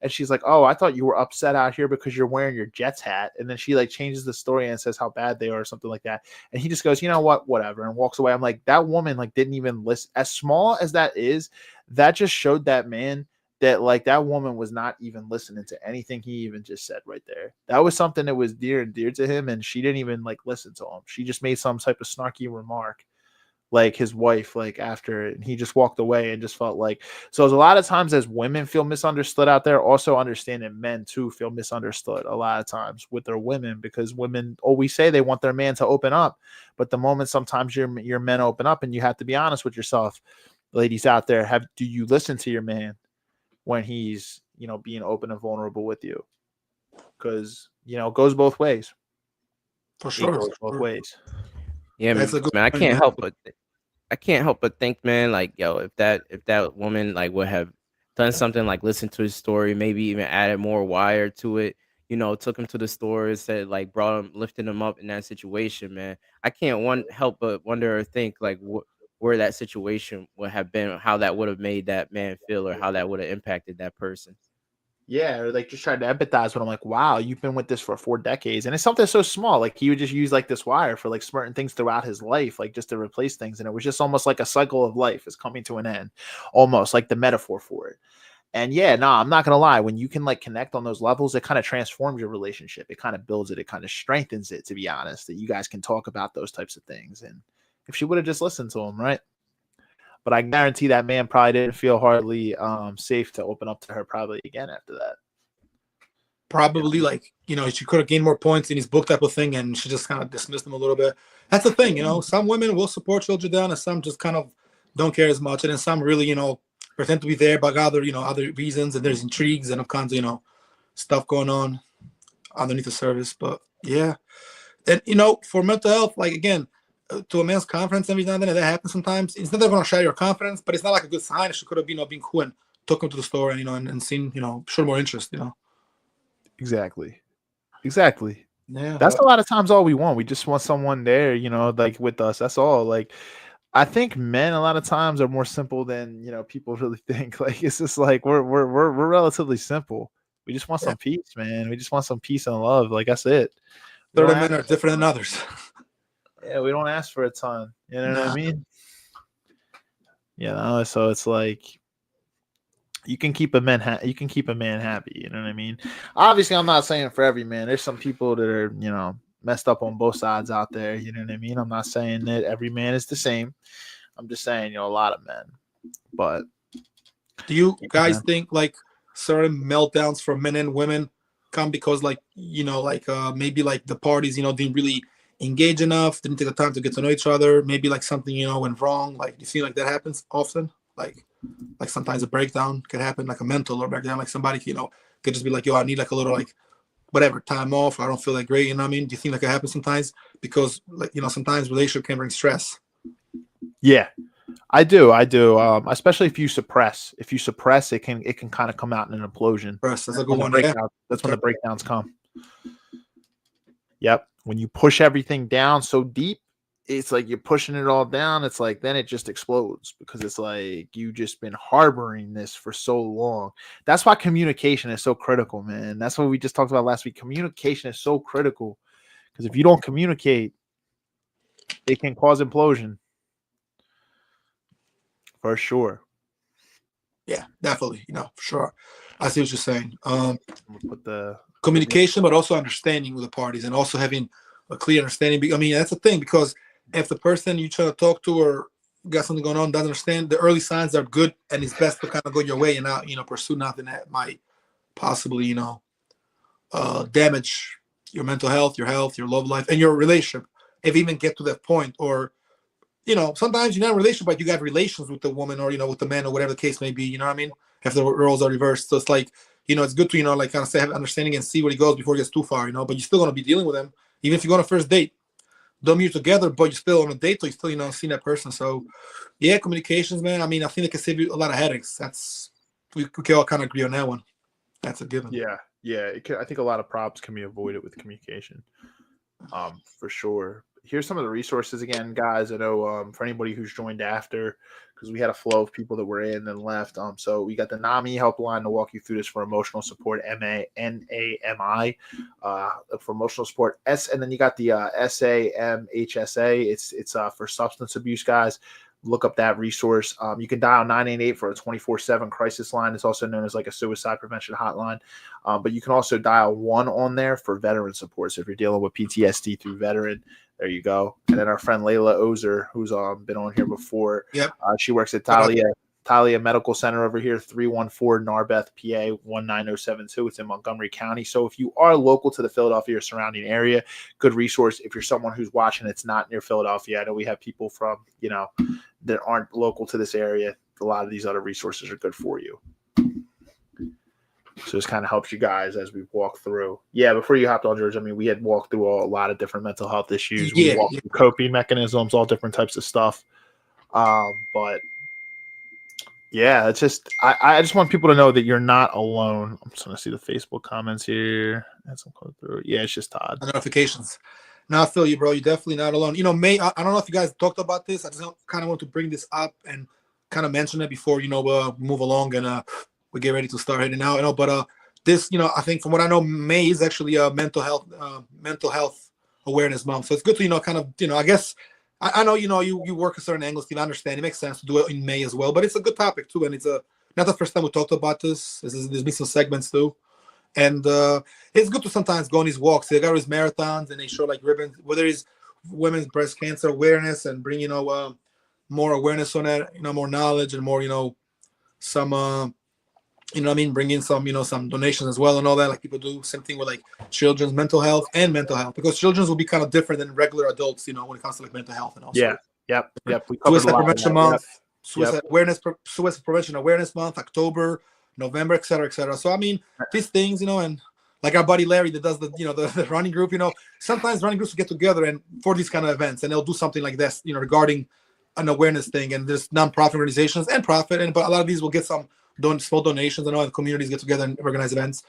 [SPEAKER 3] And she's like, oh, I thought you were upset out here because you're wearing your Jets hat. And then she like changes the story and says how bad they are or something like that. And he just goes, you know what, whatever, and walks away. I'm like, that woman like didn't even listen. As small as that is, that just showed that man that like that woman was not even listening to anything he even just said right there. That was something that was dear and dear to him. And she didn't even like listen to him. She just made some type of snarky remark, like his wife, like after it, and he just walked away and just felt like, so there's a lot of times as women feel misunderstood out there, also understanding men too feel misunderstood a lot of times with their women, because women always say they want their man to open up, but the moment sometimes your men open up, and you have to be honest with yourself, ladies out there, do you listen to your man when he's, you know, being open and vulnerable with you? Because, you know, it goes both ways.
[SPEAKER 8] For sure.
[SPEAKER 3] It goes both ways.
[SPEAKER 5] Yeah,
[SPEAKER 8] That's a good
[SPEAKER 5] man.
[SPEAKER 8] point, man.
[SPEAKER 5] I can't help but think, man, like, yo, if that woman like would have done something like listen to his story, maybe even added more wire to it, you know, took him to the store, said like brought him, lifted him up in that situation, man. I can't help but wonder or think like where that situation would have been, how that would have made that man feel, or how that would have impacted that person.
[SPEAKER 3] Yeah, or like just trying to empathize with him, like, wow, you've been with this for 4 decades. And it's something so small. Like he would just use like this wire for like certain things throughout his life, like just to replace things. And it was just almost like a cycle of life is coming to an end, almost like the metaphor for it. And yeah, no, I'm not gonna lie. When you can like connect on those levels, it kind of transforms your relationship. It kind of builds it. It kind of strengthens it, to be honest, that you guys can talk about those types of things. And if she would have just listened to him, right? But I guarantee that man probably didn't feel hardly safe to open up to her probably again after that.
[SPEAKER 8] Probably, like, you know, she could have gained more points in his book type of thing, and she just kind of dismissed him a little bit. That's the thing, you know. Some women will support children down, and some just kind of don't care as much, and then some really, you know, pretend to be there but other reasons, and there's intrigues and all kinds of, you know, stuff going on underneath the surface. But yeah, and you know, for mental health, like again, to a men's conference every now and then, that happens sometimes. It's not that going to share your confidence, but it's not like a good sign. She could have, you know, been cool and took him to the store and, you know, and seen, you know, showed more interest, you know.
[SPEAKER 3] Exactly.
[SPEAKER 8] Yeah,
[SPEAKER 3] That's a lot of times all we want. We just want someone there, you know, like with us. That's all. Like, I think men a lot of times are more simple than, you know, people really think. Like, it's just like we're relatively simple. We just want some peace, man. We just want some peace and love. Like, that's it.
[SPEAKER 8] certain men are different than others.
[SPEAKER 3] Yeah, we don't ask for a ton. You know what I mean? You know, so it's like you can keep a man happy. You know what I mean? Obviously, I'm not saying for every man. There's some people that are, you know, messed up on both sides out there. You know what I mean? I'm not saying that every man is the same. I'm just saying, you know, a lot of men. But
[SPEAKER 8] do you guys think like certain meltdowns for men and women come because, like, you know, like maybe like the parties, you know, didn't really engage enough, didn't take the time to get to know each other, maybe like something, you know, went wrong? Like, you feel like that happens often? Like sometimes a breakdown could happen, like a mental or breakdown, like somebody, you know, could just be like, yo, I need like a little like whatever time off, I don't feel that great, you know what I mean? Do you think like it happens sometimes because like sometimes relationship can bring stress.
[SPEAKER 3] Yeah, I do. Especially if you suppress. If you suppress, it can kind of come out in an implosion.
[SPEAKER 8] Stress, that's a good one. Yeah.
[SPEAKER 3] That's when the breakdowns come. Yep. When you push everything down so deep, it's like you're pushing it all down. It's like then it just explodes because it's like you just been harboring this for so long. That's why communication is so critical, man. That's what we just talked about last week. Communication is so critical because if you don't communicate, it can cause implosion. For sure.
[SPEAKER 8] Yeah, definitely. For sure. I see what you're saying.
[SPEAKER 3] Put the
[SPEAKER 8] communication, but also understanding with the parties and also having a clear understanding. I mean, that's the thing, because if the person you try to talk to or got something going on doesn't understand, the early signs are good, and it's best to kind of go your way and not, pursue nothing that might possibly, damage your mental health, your love life, and your relationship. If you even get to that point, or sometimes you're not in a relationship, but you got relations with the woman or with the man or whatever the case may be. You know what I mean? If the roles are reversed, so it's like it's good to like kind of say have understanding and see where he goes before he gets too far. But you're still gonna be dealing with him, even if you go on a first date. Don't meet together, but you're still on a date, so you still seeing that person. So yeah, communications, man. I mean, I think it can save you a lot of headaches. That's we can all kind of agree on that one. That's a given.
[SPEAKER 3] Yeah. I think a lot of problems can be avoided with communication. For sure. Here's some of the resources again, guys. I know for anybody who's joined after, because we had a flow of people that were in and left. So we got the NAMI helpline to walk you through this for emotional support, NAMI, for emotional support, and then you got the SAMHSA. It's for substance abuse, guys. Look up that resource. You can dial 988 for a 24/7 crisis line. It's also known as like a suicide prevention hotline. But you can also dial 1 on there for veteran support. So if you're dealing with PTSD through veteran, there you go. And then our friend Layla Ozer, who's been on here before.
[SPEAKER 8] Yep.
[SPEAKER 3] She works at Talia Medical Center over here, 314 Narbeth, PA 19072. It's in Montgomery County. So if you are local to the Philadelphia or surrounding area, good resource. If you're someone who's watching, it's not near Philadelphia. I know we have people from, that aren't local to this area. A lot of these other resources are good for you. So this kind of helps you guys as we walk through. Yeah, before you hopped on, George, I mean, we had walked through a lot of different mental health issues. We walked through coping mechanisms, all different types of stuff. But yeah, it's just I just want people to know that you're not alone. I'm just gonna see the Facebook comments here. That's some through. Yeah, it's just Todd.
[SPEAKER 8] Notifications. Now I feel you, bro. You're definitely not alone. May I don't know if you guys talked about this. I just kind of want to bring this up and kind of mention it before move along and we get ready to start heading out. But this I think from what I know, May is actually a mental health awareness month. So it's good to kind of I guess. I know you work a certain angle, Steve. I understand it makes sense to do it in May as well, but it's a good topic too, and it's not the first time we talked about this. There's been some segments too, and it's good to sometimes go on these walks. They got these marathons, and they show like ribbons, whether it's women's breast cancer awareness and bring more awareness on that, more knowledge and more some bring in some some donations as well and all that, like people do. Same thing with like children's mental health, because children's will be kind of different than regular adults when it comes to like mental health and also
[SPEAKER 3] yep we covered
[SPEAKER 8] suicide prevention month,
[SPEAKER 3] suicide
[SPEAKER 8] prevention awareness month, October, November, etc. So I mean these things and like our buddy Larry that does the running group, sometimes running groups will get together and for these kind of events, and they'll do something like this regarding an awareness thing, and there's non-profit organizations and profit, but a lot of these will get some small donations and all, and communities get together and organize events.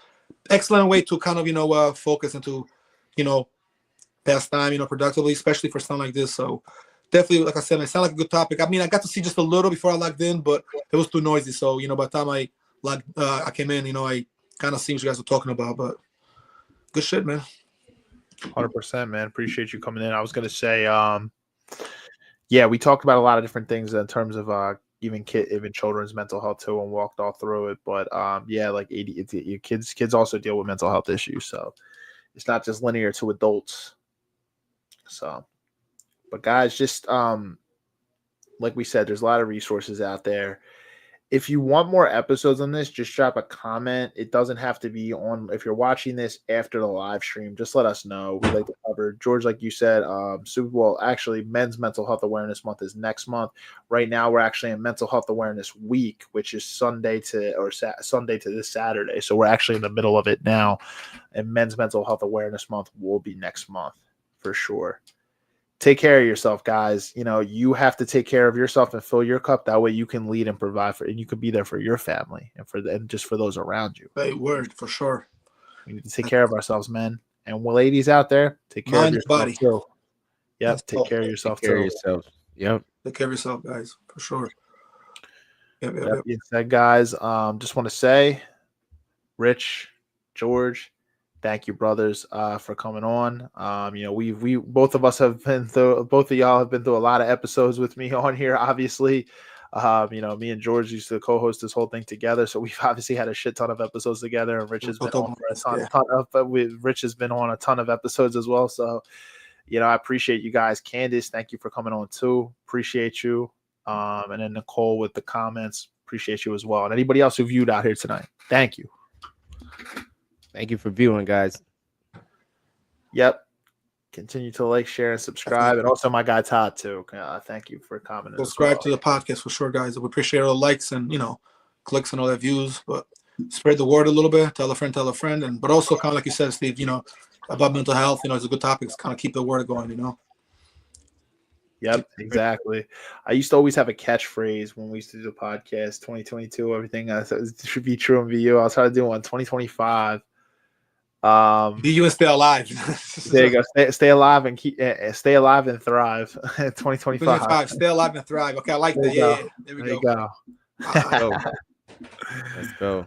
[SPEAKER 8] Excellent way to kind of focus and to pass time productively, especially for something like this. So definitely, like I said, it sounded like a good topic. I mean, I got to see just a little before I logged in, but it was too noisy. So by the time I came in, I kind of seen what you guys were talking about. But good shit, man.
[SPEAKER 3] 100%, man. Appreciate you coming in. I was gonna say, we talked about a lot of different things in terms of even children's mental health too, and walked all through it. But like kids also deal with mental health issues, so it's not just linear to adults. So, but guys, just like we said, there's a lot of resources out there. If you want more episodes on this, just drop a comment. It doesn't have to be on. If you're watching this after the live stream, just let us know. We'd like to cover, George, like you said, Super Bowl. Actually, Men's Mental Health Awareness Month is next month. Right now, we're actually in Mental Health Awareness Week, which is Sunday to this Saturday. So we're actually in the middle of it now. And Men's Mental Health Awareness Month will be next month for sure. take care of yourself, guys. You know, you have to take care of yourself and fill your cup. That way you can lead and provide for, and you can be there for your family and just for those around you.
[SPEAKER 8] Hey, word for sure.
[SPEAKER 3] We need to take care of ourselves, men. And ladies out there, take care
[SPEAKER 8] Mind
[SPEAKER 3] of
[SPEAKER 8] your
[SPEAKER 3] yourself
[SPEAKER 8] body.
[SPEAKER 3] too. Yep,
[SPEAKER 8] That's
[SPEAKER 3] take
[SPEAKER 8] all.
[SPEAKER 3] care of yourself
[SPEAKER 5] Take care
[SPEAKER 3] too.
[SPEAKER 5] of yourself. Yep.
[SPEAKER 8] Take care of yourself, guys, for sure. Yep, yep,
[SPEAKER 3] That
[SPEAKER 8] yep.
[SPEAKER 3] being said, guys, just want to say, Rich, George, thank you, brothers, for coming on. You know, we both of us have been through, both of y'all have been through a lot of episodes with me on here, obviously. You know, me and George used to co-host this whole thing together, so we've obviously had a shit ton of episodes together, and Rich has been on for a ton of Rich has been on a ton of episodes as well. So, you know, I appreciate you guys. Candace, thank you for coming on too. Appreciate you. And then Nicole with the comments, appreciate you as well. And anybody else who viewed out here tonight, thank you.
[SPEAKER 5] Thank you for viewing, guys.
[SPEAKER 3] Yep. Continue to like, share, and subscribe. And also my guy Todd too. Thank you for commenting.
[SPEAKER 8] Subscribe to the podcast for sure, guys. We appreciate all the likes and, you know, clicks and all that views. But spread the word a little bit. Tell a friend. And but also kind of like you said, Steve, you know, about mental health, you know, it's a good topic. It's kind of keep the word going, you know.
[SPEAKER 3] Yep, exactly. I used to always have a catchphrase when we used to do the podcast, 2022, everything should be true and be you. I'll try to do one 2025.
[SPEAKER 8] Be you and stay alive.
[SPEAKER 3] There you go. Stay alive and stay alive and thrive. 2025.
[SPEAKER 8] Stay alive and thrive. Okay, I like that. Yeah. There we go.
[SPEAKER 5] Let's go.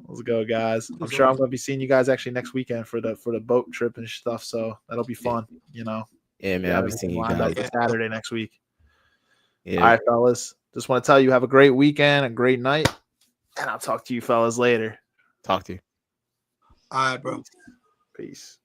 [SPEAKER 3] Let's go, guys. I'm sure I'm gonna be seeing you guys actually next weekend for the boat trip and stuff. So that'll be fun, you know.
[SPEAKER 5] Yeah, man. I'll be seeing you guys
[SPEAKER 3] Saturday next week.
[SPEAKER 5] Yeah.
[SPEAKER 3] All right, fellas. Just want to tell you, have a great weekend, a great night, and I'll talk to you fellas later.
[SPEAKER 5] Talk to you.
[SPEAKER 8] All right, bro.
[SPEAKER 3] Peace.